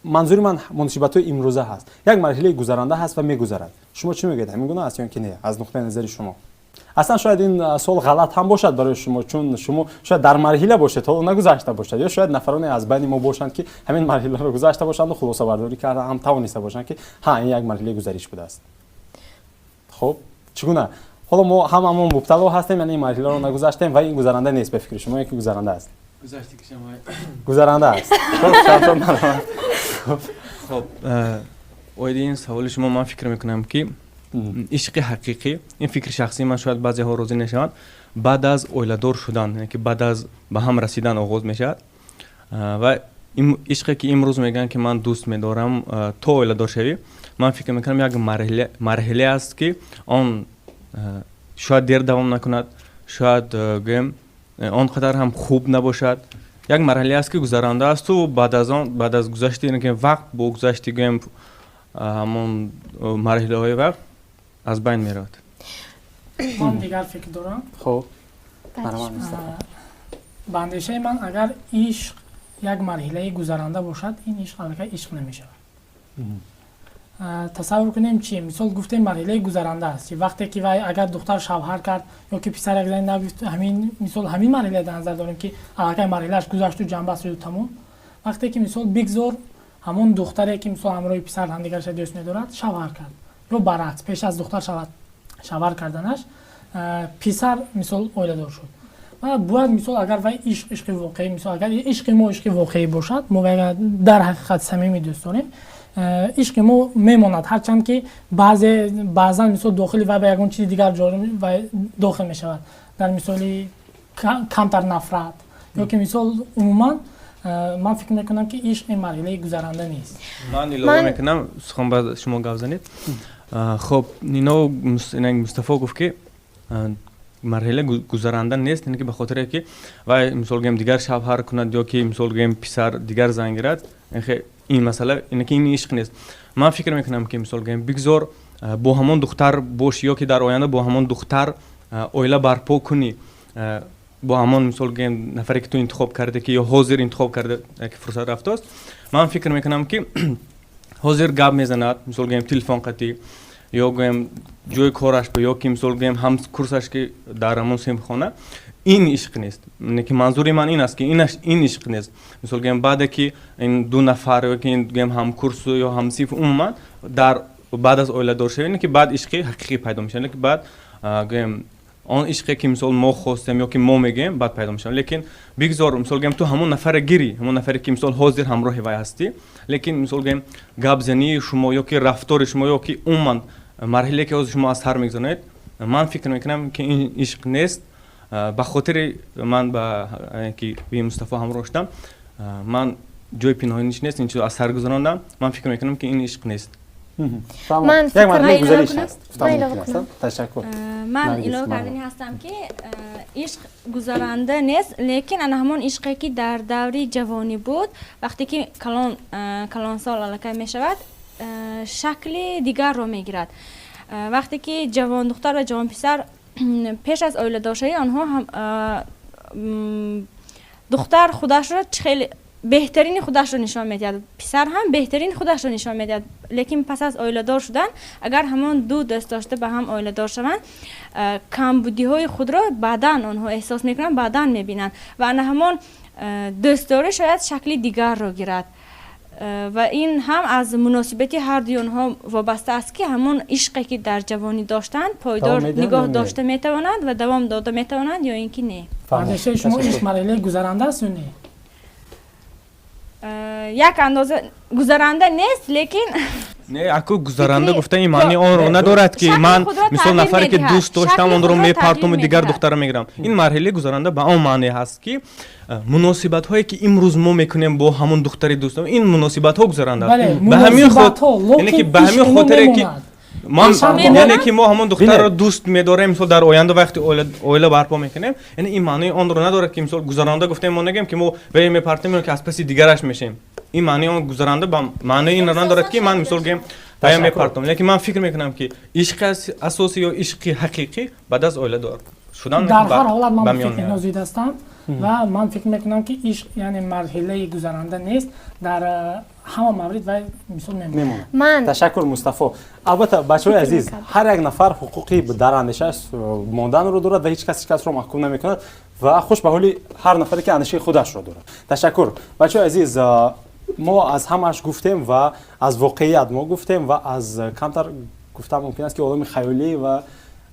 منظور من مناسبت‌های امروزه هست، یک مرحله گذرنده هست و میگذرد. شما چی میگید؟ همین گونه است یا اینکه نه؟ از نقطه نظر شما اصلا شاید این سوال غلط هم باشد برای شما، چون شما شاید در مرحله باشید تا نگذشته باشد، یا شاید نفرانی از بین ما باشند که همین مرحله رو گذشته باشند و خلاصه برداری کرده هم توانسته باشند که ها این یک مرحله گذریش بوده است. خب چگونه؟ حالا ما هممون مبتلا هستیم، یعنی این مرحله رو نگذشتیم و این گذرنده نیست. به فکر شما یکی گذرنده است؟
گذشته که شما
گذرنده است.
خب اوید این سوال شما من فکر میکنم که عشق حقیقی، این فکر شخصی من شاید بعضی ها روزی نشوند، بعد از اویلادور شدن، یعنی که بعد از به هم رسیدن آغاز میشد و این عشقی که امروز میگن که من دوست میدارم تو اویلادور شوی، من فکر میکنم یک مرحله است که آن شاید دیر دوام نکند، شاید گویم آنقدر هم خوب نباشد. یک مرحله است که گذرانده است و بعد از گذشته اینکه وقت با گذشته گویم همون مرحله های وقت از بین میرود.
من دیگر فکر دارم.
خب
به اندیشه من اگر عشق یک مرحله گذرانده باشد این عشق البته عشق نمیشود. تصور کنیم چی؟ مثال گفتیم مرحله گذرنده است. وقتی که وای اگر دختر شوهر کرد یا که پسر یک زن نگفت، همین مثال همین مرحله در نظر داریم که اگر مرحلهش گذشت و جنبه است و تمام. وقتی که مثال بگذار همون دختری که مثال همراه پسر همدیگرش دوست می‌دارد شوهر کرد یا برعکس پیش از دختر شوهر کردنش پسر مثال اویلادور شد. و باید مثال اگر وای عشق واقعی، مثال اگر عشق ما عشق واقعی باشد، ما در حقیقت صمیمی دوست داریم، عشق ما میماند، هرچند که بعضا مثال داخلی و به یگان چیز دیگر جاری و داخل میشود در مثالی کمتر نفرت یا که مثال عموما من فکر میکنم که عشق این مرحله گذرنده نیست.
من الهام میکنم سخن بعد شما گفت زنید. خب نینا مصطفی گفت که مرحله گذرنده نیست، یعنی که به خاطر که و مثال گیم دیگر شوهر کند یا که مثال گیم پسر دیگر زن گیرد، این مسئله اینه که این عشق نیست. من فکر میکنم که مثال گیم بگذار با همون دختر باش یا که در آینده با همون دختر اویلا برپا کنی، با همون مثال گیم نفری که تو انتخاب کرده که یا حاضر انتخاب کرده که فرصت رفته است، من فکر میکنم که حاضر گپ میزند، مثال گیم تلفن قطعی یا گیم جای کارش یا که مثال گیم هم کورسش که در همون سیم خانه، این عشق نیست. یعنی که منظور من این است که این عشق نیست. مثال گیم بعد که این دو نفر یا که این گیم هم کورس یا هم صف عموما در بعد از اویلادور شوند که بعد عشق حقیقی پیدا میشه، یعنی که بعد گیم آن عشقی که مثال ما خواستیم یا که ما میگیم بعد پیدا میشه. لیکن بگذار مثال گیم تو همون نفر گیری، همون نفری که مثال حاضر همراه وای هستی، لیکن مثال گیم گپ زنی شما یا که رفتار شما یا که عموما مرحله که از شما از سر میگذارید، من فکر میکنم که این عشق نیست. به خاطر من با که به مصطفی همراه شدم، من جای پنهانیش نیست، این چیز از سر گذراندم. من فکر میکنم که این عشق نیست.
من
یک مرحله گذریش هست. تشکر.
من ایلو کردنی هستم که عشق گذرانده نیست، لیکن انا همون عشقی که در دوری جوانی بود، وقتی که کلان سال علاقه می شود شکل دیگر رو می گیرد. وقتی که جوان دختر و جوان پسر پیش از اوله داشته آنها هم دختر خودش رو خیلی بهترین خودش رو نشان میدهد، پسر هم بهترین خودش رو نشان میدهد، لیکن پس از اوله دار شدن اگر همون دو دست داشته به هم اوله دار شوند کمبودی های خود را بعداً آنها احساس میکنن، بعداً میبینن و آن همون دست داره شاید شکلی دیگر رو گیرد و این هم از مناسبتی هر دوی آنها وابسته است که همون عشقی که در جوانی داشتن پایدار نگاه داشته میتوانند و دوام داده میتوانند یا اینکه نه.
اندیشه شما عشق مرحله گذرانده است یا نه؟
یک اندازه گذرانده نیست، لیکن
نه اكو گذرانده گفتن این معنی آن رو ندارد که من مثلا نفری که دوست داشتم اون رو میپرتم و دیگر دختر میگیرم. این مرحله گذرانده به اون معنی هست که مناسبت هایی که امروز ما میکنیم با همون دختری دوستم این مناسبت ها گذرانده به همین خاطر، یعنی که به همین خاطره که یعنی که ما همون دختر رو دوست می‌داریم، مثلا در آینده وقتی اوله برپا میکنیم، یعنی این معنی آن رو نداره که مثلا گذرانده گفتیم ما نگیم که ما به میپرتیم که از پس دیگرش میشیم. این معنی اون گذرانده با معنی این رو نداره که من مثلا گیم به میپرتم، لیکن من فکر میکنم که عشق اساسی یا عشق حقیقی بعد از اوله دار شدن
در هر حالت من فکر نازیده هستم و من فکر میکنم که عشق یعنی مرحله گذرانده نیست در همه مورد و مثال میمونه.
من تشکر مصطفی. البته بچه‌های عزیز هر یک نفر حقوقی در اندیشه ماندن رو دارد و هیچ کس رو محکوم نمیکند و خوش به حال هر نفری که اندیشه خودش رو دارد. تشکر. بچه‌های عزیز ما از همش گفتیم و از واقعیت ما گفتیم و از کمتر گفتم ممکن است که عالم خیالی و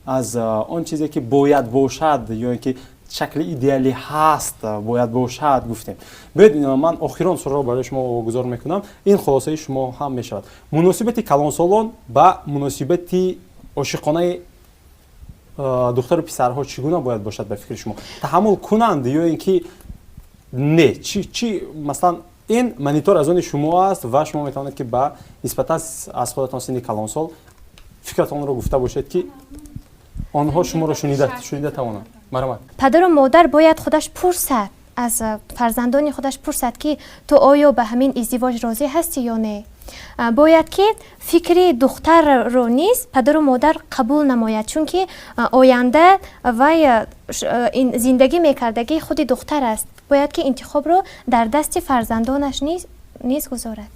از آن چیزی که باید باشد یا اینکه شکل ایدئالی هست باید باشد گفتیم. باید من آخرین سوال رو برای شما گزار میکنم. این خلاصه شما هم میشود. مناسبت کلانسالان با مناسبت عاشقانه دختر و پسرها چگونه باید باشد به فکر شما؟ تحمل کنند یا اینکه نه؟ چی مثلا این مانیتور از آن شما است و شما میتوانید که با نسبت از خودتان سن کلانسال فکرتان رو گفته باشید که آنها شما رو شنیده توانند. مرحبا.
پدر و مادر باید خودش پرسد از فرزندان خودش پرسد که تو آیا به همین ازدواج راضی هستی یا نه. باید که فکری دختر رو نیست پدر و مادر قبول نماید، چون که آینده و این زندگی میکردگی خود دختر است. باید که انتخاب رو در دست فرزندانش نیست گذارد.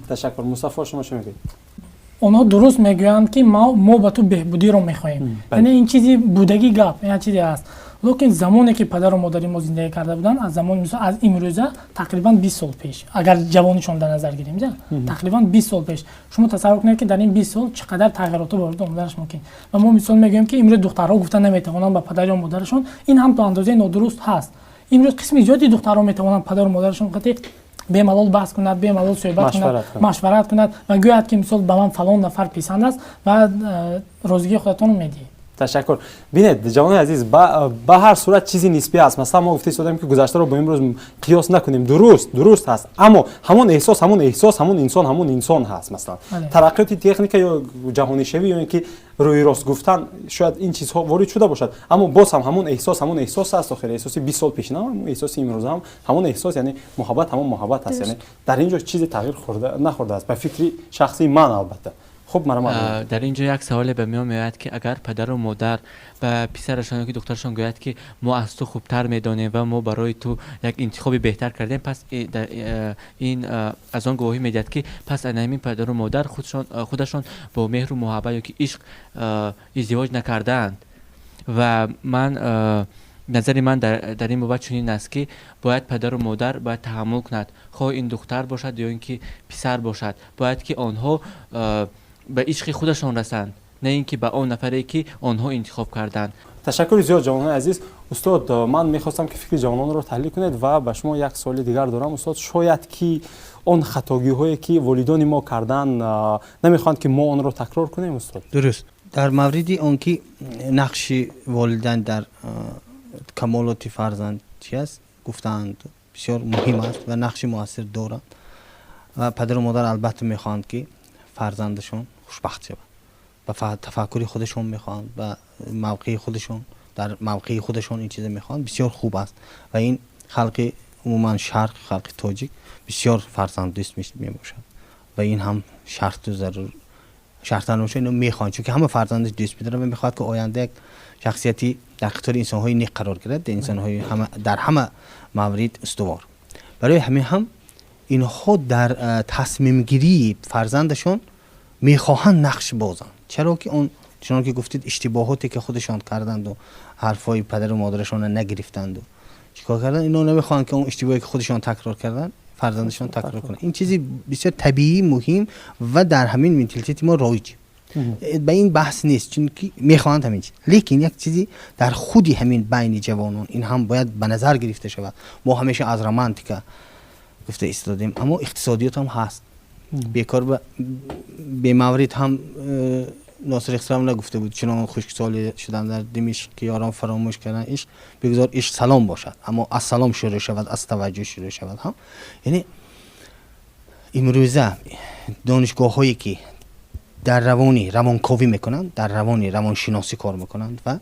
تشکر. مصطفی شما چه میگید؟
اونا درست میگویند که ما با تو بهبودی رو میخواهیم. یعنی این چیزی بودگی گپ این چیزی است. لیکن زمانی که پدر و مادر ما زندگی کرده بودن از زمان مثلا از امروزه تقریبا 20 سال پیش اگر جوانیشون در نظر گیریم تقریبا 20 سال پیش شما تصور کنید که در این 20 سال چقدر تغییرات وارد اومدنش ممکن و ما مثلا میگیم که امروز دخترها گفتن نمیتوانن با پدر و مادرشون، این هم تا اندازه نادرست هست. امروز قسم زیادی دخترها میتوانن پدر و مادرشون قطعی به ملال بحث کند، به ملال صحبت کند، مشورت کند و گوید که مثلا به من فلان نفر پسند است و روزگی خودتون رو میدید.
تشکر. ببینید جوانان عزیز به هر صورت چیزی نسبی است. مثلا ما گفته شدیم که گذشته رو با امروز قیاس نکنیم. درست هست، اما همون احساس همون انسان هست. مثلا ترقیات تکنیک یا جهانی شوی یا اینکه روی راست گفتن شاید این چیزها وارد شده باشد، اما باز هم همون احساس است. آخر احساسی 20 سال پیش نه، همون احساس امروز هم همون احساس، یعنی محبت هست. یعنی در اینجا چیزی تغییر نخورده است به فکری شخصی من. البته خب
در اینجا یک سوال به میان میاد که اگر پدر و مادر به پسرشان یا دخترشان گوید که ما از تو خوبتر میدانیم و ما برای تو یک انتخابی بهتر کردیم، پس این از آن گواهی میدهد که پس همین پدر و مادر خودشان با مهر و محبت یا که عشق ازدواج نکردند. و نظر من در این بابت چنین است که باید پدر و مادر باید تحمل کند، خواه این دختر باشد یا اینکه پسر باشد، باید که آنها به عشق خودشان رسند، نه اینکه به اون نفری که آنها انتخاب کردند.
تشکر زیاد جوانان عزیز. استاد من میخواستم که فکر جوانان رو تحلیل کنید و به شما یک سوال دیگر دارم استاد. شاید که اون خطاگی هایی که والدان ما کردن نمیخواند که ما اون رو تکرار کنیم استاد.
درست. در مورد اون که نقش والدین در کمالات فرزند چی است گفتند بسیار مهم است و نقش موثر دارند و پدر و مادر البته میخواند که فرزندشون خوشبخت شود و تفکر خودشون میخواند و موقع خودشون در موقع خودشون این چیز میخواند. بسیار خوب است و این خلق عموما شرق، خلق تاجیک بسیار فرزند دوست میباشد و این هم شرط و ضرور شرط نمیشه، اینو میخوان چون که همه فرزندش دوست میداره و میخواد که آینده یک شخصیتی در قطار انسان‌های نیک قرار گیرد، در انسان‌های در همه موارد استوار. برای همین هم اینها در تصمیم گیری فرزندشون میخواهند نقش بازن، چرا که اون چون که گفتید اشتباهاتی که خودشان کردند و حرفای پدر و مادرشان نگرفتند و چیکار کردن، اینا نمیخوان که اون اشتباهی که خودشان تکرار کردن فرزندشان تکرار کنه. این چیزی بسیار طبیعی، مهم و در همین منتالیتی ما رایج به این بحث نیست، چون که میخواهند همین چیز. لیکن یک چیزی در خودی همین بین جوانان این هم باید به نظر گرفته شود. ما همیشه از رمانتیکا گفته ایستادیم، اما اقتصادیات هم هست. بیکار به موارد هم ناصر اخسرام نگفته بود چنان خشکسال شدن در دمشق که یاران فراموش کردن عشق، بگذار عشق سلام باشد، اما از سلام شروع شود، از توجه شروع شود. هم یعنی امروزه دانشگاه هایی که در روانکاوی میکنند، در روانشناسی کار میکنند و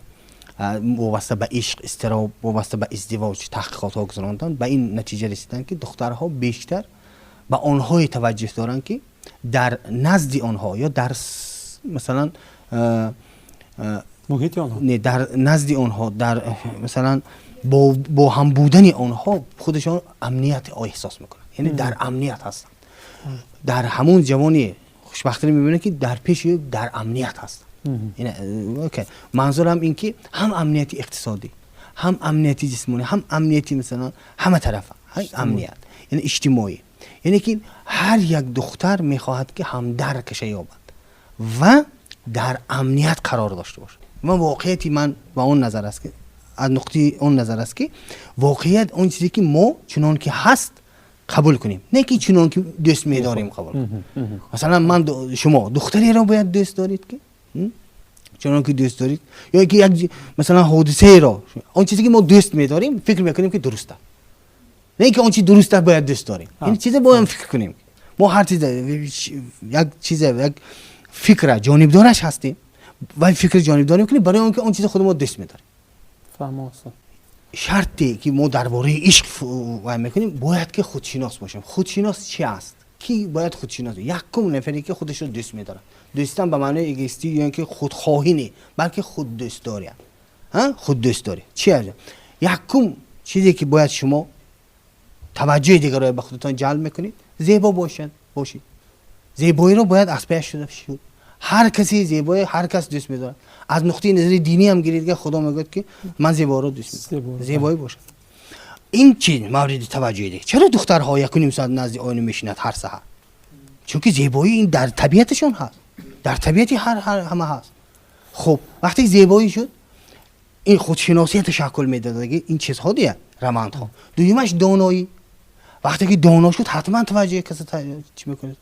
وابسته به عشق، استراب، وابسته به ازدواج تحقیقات ها گذراندند، به این نتیجه رسیدند که دخترها بیشتر به آنها توجه دارند که در نزد آنها یا در مثلا
محیط آنها،
نه در نزد آنها، در مثلا با هم بودن آنها خودشان امنیت احساس میکنن، یعنی در امنیت هستن. در همون جوانی خوشبختانه میبینه که در پیش در امنیت هستن. یعنی اوکی، منظورم این که هم امنیت اقتصادی، هم امنیت جسمانی، هم امنیتی مثلا همه طرفه، امنیت یعنی اجتماعی، یعنی که هر یک دختر میخواهد که هم درکش یابد و در امنیت قرار داشته باشه. و واقعیتی من با اون نظر است که از نقطه اون نظر است که واقعیت اون چیزی که ما چنان که هست قبول کنیم، نه که چنان که دوست می‌داریم قبول کنیم. مثلا من شما دختری را باید دوست دارید که چنان که دوست دارید، یا که یک مثلا حادثه را اون چیزی که ما دوست می‌داریم فکر می‌کنیم که درسته، نه که اون چیز درسته باید دوست داریم. این چیزا باید فکر کنیم. ما هر چیز یک چیز یک فکر جانبدارش هستیم و فکر جانبداری میکنیم برای اون که اون چیز خود ما دوست می‌داریم.
فهمیدم.
شرطی که ما درباره عشق فهم میکنیم باید که خودشناس باشیم. خودشناس چی است؟ کی باید خودشناس؟ یکم نفری که خودش رو دوست می‌داره. دوستان به معنی ایگویستی یا اینکه خودخواهی نه، بلکه خود دوست داری. خود دوست داری. چی است؟ یکم چیزی که باید شما توجه دیگران رو به خودتان جلب میکنید، زیبا باشید. زیبایی رو باید از پیش شده شد. هر کسی زیبایی، هر کس دوست می‌داره. از نقطه نظر دینی هم گیرید که خدا میگه که من زیبا رو دوست می‌دارم. زیبایی باشه. این چیز مورد توجه دیگه. چرا دخترها یک و نیم ساعت نزد آینه میشینند هر سحر؟ چون که زیبایی این در طبیعتشون هست. در طبیعتی همه هست. خب وقتی زیبایی شد این خودشناسی تشکل میده دیگه، این چیزها دیگه روندها. دومیش دانایی. وقتی که دانا شد حتما توجه کسی چی میکنه؟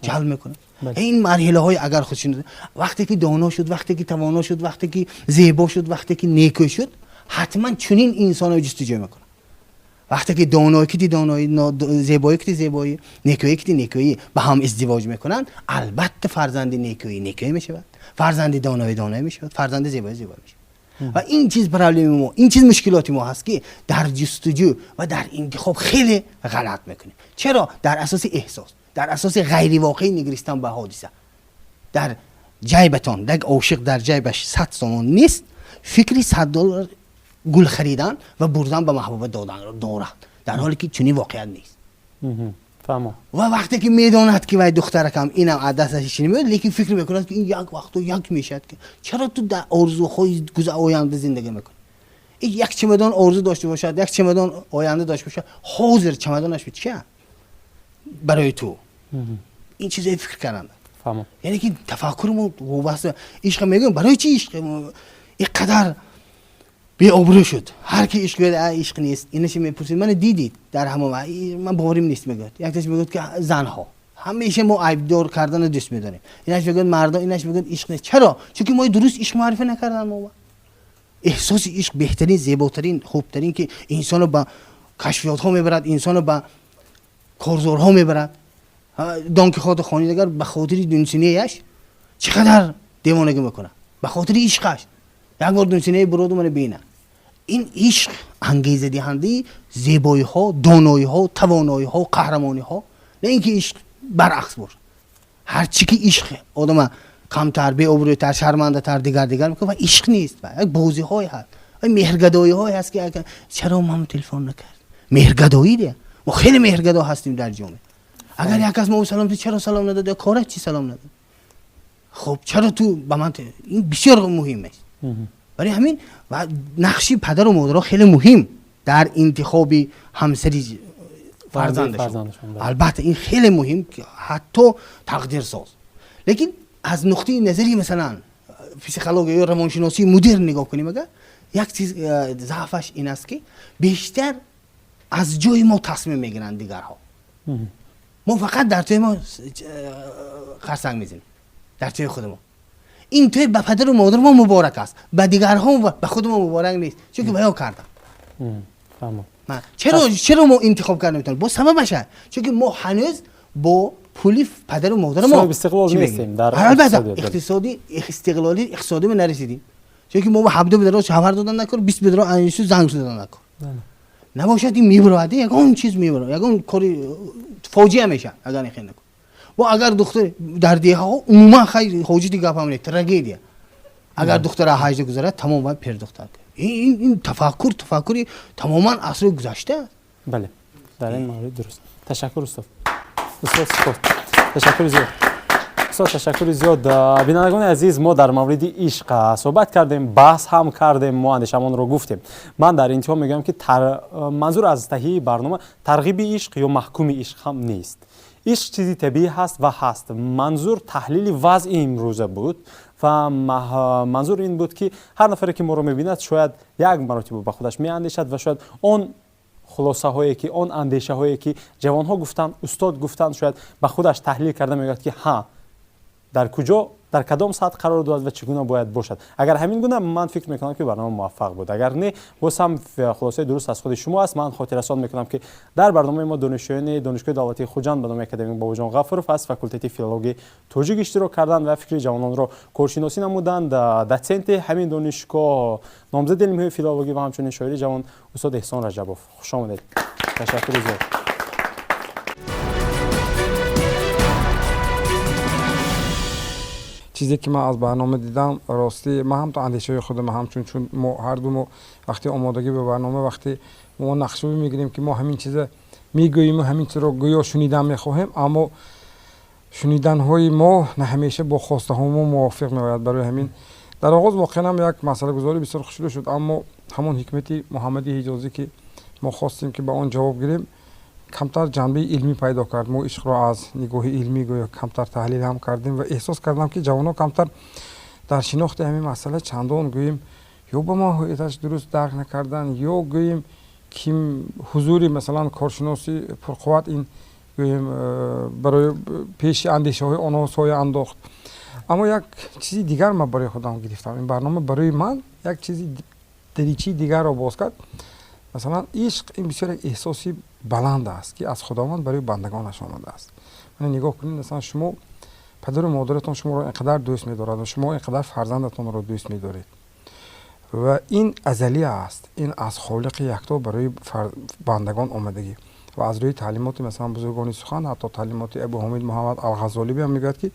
جلب میکنه. این مرحله های اگر خودشون وقتی که دانا شد، وقتی که توانا شد، وقتی که زیبا شد، وقتی که نیکو شد، حتما چنین انسان رو جستجو میکنه. وقتی که دانایی که دانایی، زیبایی که زیبایی، نیکویی که نیکویی با هم ازدواج میکنن، البته فرزند نیکویی میشود، فرزند دانایی میشود، فرزند زیبایی میشود. و این چیز پرابلم ما، این چیز مشکلات ما هست که در جستجو و در انتخاب خیلی غلط میکنیم. چرا؟ در اساس احساس، در اساس غیر واقعی نگریستن به حادثه. در جیبتان یک عاشق در جیبش 100 تومان نیست، فکری $100 گل خریدن و بردن به محبوب دادن را دارد، در حالی که چنین واقعیت نیست.
فهمم.
و وقتی که میداند که وای دخترکم اینم عدسش نمیاد، لیکن فکر میکند که این یک وقت و یک میشد که چرا تو در آرزوهای آینده زندگی میکنی؟ این یک چمدان آرزو داشته باشد، یک چمدان آینده داشته باشد، حاضر چمدانش به چیه برای تو؟ این چیزای فکر کردن.
فهمم.
یعنی که تفکر ما وابسته عشق میگم. برای چی عشق اینقدر بی آبرو شد؟ هر کی عشق بده عشق نیست. اینش میپرسید. من دیدید در همه من باورم نیست میگه. یک تاش میگه که زنها همیشه ما عیب دار کردن دوست میداریم. اینش میگه مردا، اینش میگه عشق نیست. چرا؟ چون ما درست عشق معرفی نکردن. ما احساس عشق بهترین، زیباترین، خوبترین که انسانو با
کشفیات ها میبرد، انسان به کارزارها میبرد. دان کیخوت خانیدگر به خاطر دونسینه‌اش چقدر دیوانگی میکنه، به خاطر عشقش. یک بار دونسینه برود من بینه. این عشق انگیزه دهنده زیبایی ها، دانایی ها، توانایی ها، قهرمانی ها، نه اینکه عشق برعکس باشه. هر چی که عشق آدم کمتر، بی آبروی‌تر، شرمنده‌تر دیگر میکنه و عشق نیست. یک بازی های هست، مهرگدایی های هست که چرا من تلفن نکرد؟ مهرگدایی دیگه. ما خیلی مهرگدا هستیم در جامعه. اگر یک از ما سلام چرا سلام نداد؟ کارت چی سلام نداد؟ خب چرا تو به من این بسیار مهمه. برای همین و نقشی پدر و مادرها خیلی مهم در انتخاب همسری فرزندشون. البته این خیلی مهم که حتی تقدیر ساز. لیکن از نقطه نظری مثلا پسیکولوژی یا روانشناسی مدرن نگاه کنیم، اگر یک چیز ضعفش این است که بیشتر از جای ما تصمیم میگیرن دیگرها. ما فقط در توی ما خرسنگ میزنیم، در توی خود ما. این توی به پدر و مادر ما مبارک است، به دیگرها به خود ما مبارک نیست، چون که بیان کردن. چرا ما انتخاب کردن میتونیم؟ با سببشه، چون که ما هنوز با پولی پدر و مادر ما
استقلال نیستیم در
اقتصادی اقتصادی ما نرسیدیم. چون که ما با 7 بدر شوهر دادن نکن، 20 بدر انشو زنگ دادن نکن. نباشد این میبرد، یگان چیز میبرد، یگان کاری فوجی میشه اگر نخیر نکن. با اگر دختر در دیه ها عموما خیلی حاجتی گپ هم نیست، تراژدیه. اگر دختر حج گذره تمام باید پیر دختر کرد. این تفکری تماما عصر گذشته است.
بله، در این مورد درست. تشکر استاد. تشکر زیاد. تشکر زیاد. بینندگان عزیز، ما در مورد عشق صحبت کردیم، بحث هم کردیم، ما اندیشمون رو گفتیم. من در انتها میگم که منظور از تهیه برنامه ترغیب عشق یا محکوم عشق هم نیست. عشق چیزی طبیعی هست و هست. منظور تحلیل وضع امروزه بود و منظور این بود که هر نفری که ما رو میبیند شاید یک مرتبه به خودش میاندیشد و شاید اون خلاصه هایی که اون اندیشه هایی که جوان ها گفتن، استاد گفتن، شاید به خودش تحلیل کرده میگه که ها در کجا، در کدام سطح قرار دارد و چگونه باید باشد. اگر همین گونه من فکر میکنم که برنامه موفق بود. اگر نه، باز هم خلاصه درست از خود شما است. من خاطر رسان میکنم که در برنامه ما دانشجویان دانشگاه دولتی خوجند به نام اکادمی باباجان غفورов از فاکولته فیلولوژی توجیه اشتراک کردند و فکر جوانان را کورشیناسی نمودند. دوسنت همین دانشگاه، نامزد علمی فیلولوژی و همچنین شاعری جوان استاد احسان رجبوف. خوش آمدید. تشکر زیاد.
چیزی که من از برنامه دیدم، راستی من هم تو اندیشه خودم همچون، چون ما هر دو وقتی آمادگی به برنامه، وقتی ما نقشه میگیریم که ما همین چیز میگوییم و همین چیز رو گویا شنیدن میخواهیم، اما شنیدن های ما نه همیشه با خواسته ها ما موافق میآید. برای همین در آغاز واقعا هم یک مسئله گذاری بسیار خوشگل شد، اما همون حکمتی محمدی حجازی که ما خواستیم که به آن جواب گیریم کمتر جنبه علمی پیدا کرد. ما عشق را از نگاه علمی گویا کمتر تحلیل هم کردیم و احساس کردم که جوانان کمتر در شناخت همین مسئله چندان گوییم یا با ما هویتش درست درک نکردن، یا گوییم که حضوری مثلا کارشناسی پرقوت این گوییم برای پیش اندیشه های آنها سایه انداخت. اما یک چیزی دیگر من برای خودم گرفتم. این برنامه برای من یک چیزی دریچه دیگر را باز کرد. مثلا عشق این بسیار یک احساسی بلند است که از خداوند برای بندگانش آمده است. من نگاه کنید، مثلا شما پدر و مادرتون شما را اینقدر دوست می‌دارند و شما اینقدر فرزندتون را دوست می‌دارید و این ازلی است. این از خالق یکتا برای بندگان آمدگی و از روی تعلیمات مثلا بزرگان سخن، حتی تعلیمات ابو حمید محمد الغزالی هم میگوید که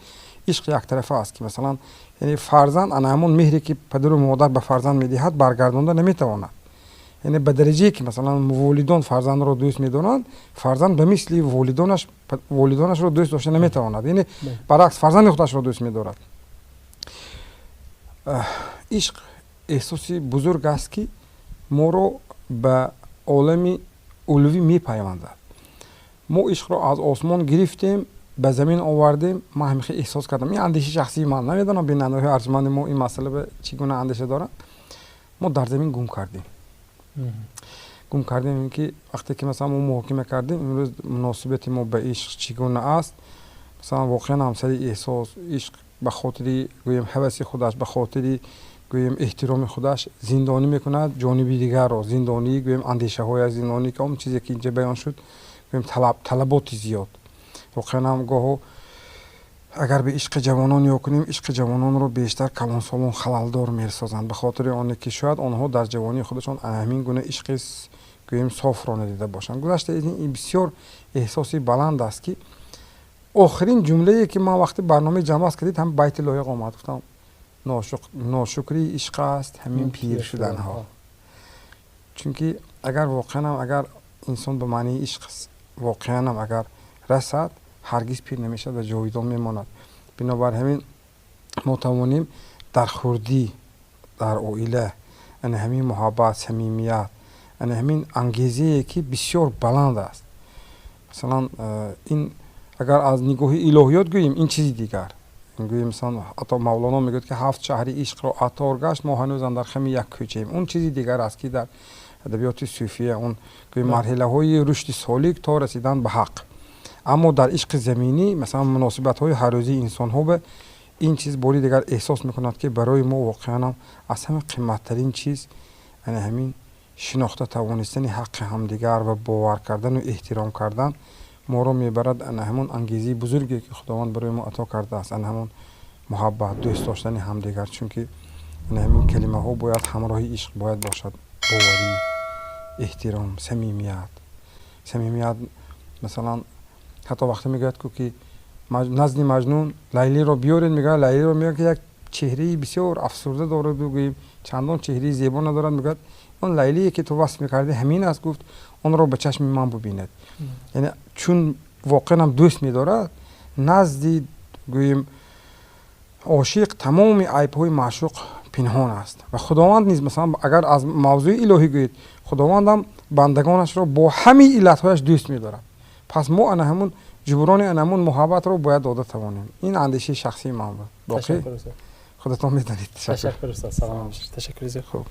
عشق یک طرفه است، که مثلا یعنی فرزند انا همون مهری که پدر و مادر به فرزند می‌دهد برگردانده نمی‌تواند. یعنی به درجه که مثلا والدان فرزند را دوست می‌دارند، فرزند به مثل والدانش را دوست داشته نمی‌تواند. یعنی برعکس فرزند خودش را دوست می‌دارد. عشق احساسی بزرگ است که ما را به عالم علوی می‌پیوندد. ما عشق را از آسمان گرفتیم، به زمین آوردیم. من همیشه احساس کردم، این اندیشه شخصی من، نمیدونم بیننده‌های ارجمند ما این مسئله به چگونه اندیشه دارند. ما در زمین گم کردیم. گم کردیم اینکه وقتی که مثلا ما محاکمه کردیم امروز مناسبت ما به عشق چگونه است، مثلا واقعا همسری احساس عشق به خاطر گویم هوس خودش، به خاطر گویم احترام خودش زندانی میکند جانبی دیگر را زندانی گویم اندیشه های زندانی که اون چیزی که اینجا بیان شد گویم طلبات زیاد واقعا هم گاهو اگر به عشق جوانان یا کنیم عشق جوانان رو بیشتر کلان سالان خلالدار میسازند به خاطر آنه که شاید آنها در جوانی خودشان همین گونه عشق گویم صاف را ندیده باشند گذشته این بسیار احساسی بلند است که آخرین جمله‌ای که ما وقتی برنامه جمع کردید هم بیت لایق آمد گفتم ناشکری عشق است همین پیر شدن ها چون که اگر واقعا اگر انسان به معنی عشق واقعا اگر رسد هرگز پیر نمیشه و جاویدان میماند بنابر همین ما توانیم در خردی در عائله ان همین محبت صمیمیت ان همین انگیزه که بسیار بلند است مثلا این اگر از نگاه الهیات گوییم این چیزی دیگر گوییم مثلا عطا مولانا میگه که 7 شهر عشق را عطار گشت ما هنوز در خم یک کوچه ایم اون چیزی دیگر است که در ادبیات صوفیه اون گوییم مرحله های رشد سالک تا رسیدن به حق اما در عشق زمینی مثلا مناسبت های هر روزی انسان ها به این چیز باری دیگر احساس میکند که برای ما واقعا از همه قیمت ترین چیز یعنی همین شناخته توانستن حق همدیگر و باور کردن و احترام کردن ما را میبرد ان همون انگیزه بزرگی که خداوند برای ما عطا کرده است ان همون محبت دوست داشتن همدیگر چون که ان همین کلمه ها باید همراه عشق باید باشد باوری احترام صمیمیت مثلا حتی وقتی میگه که نزد مجنون لیلی رو بیارین میگه لیلی رو میگه که یک چهره بسیار افسرده داره بگوییم چندان چهره زیبا ندارد میگه اون لیلی که تو وصف میکردی همین است گفت اون رو به چشم من ببیند یعنی چون واقعا هم دوست میدارد نزد گوییم عاشق تمام عیب های معشوق پنهان است و خداوند نیز مثلا اگر از موضوع الهی گویید خداوند هم بندگانش را با همین علت هایش دوست میدارد پس ما انا همون جبران انا همون محبت رو باید داده توانیم این اندیشه شخصی من بود باقی خودتون میدانید
تشکر استاد سلام تشکر زیاد خوب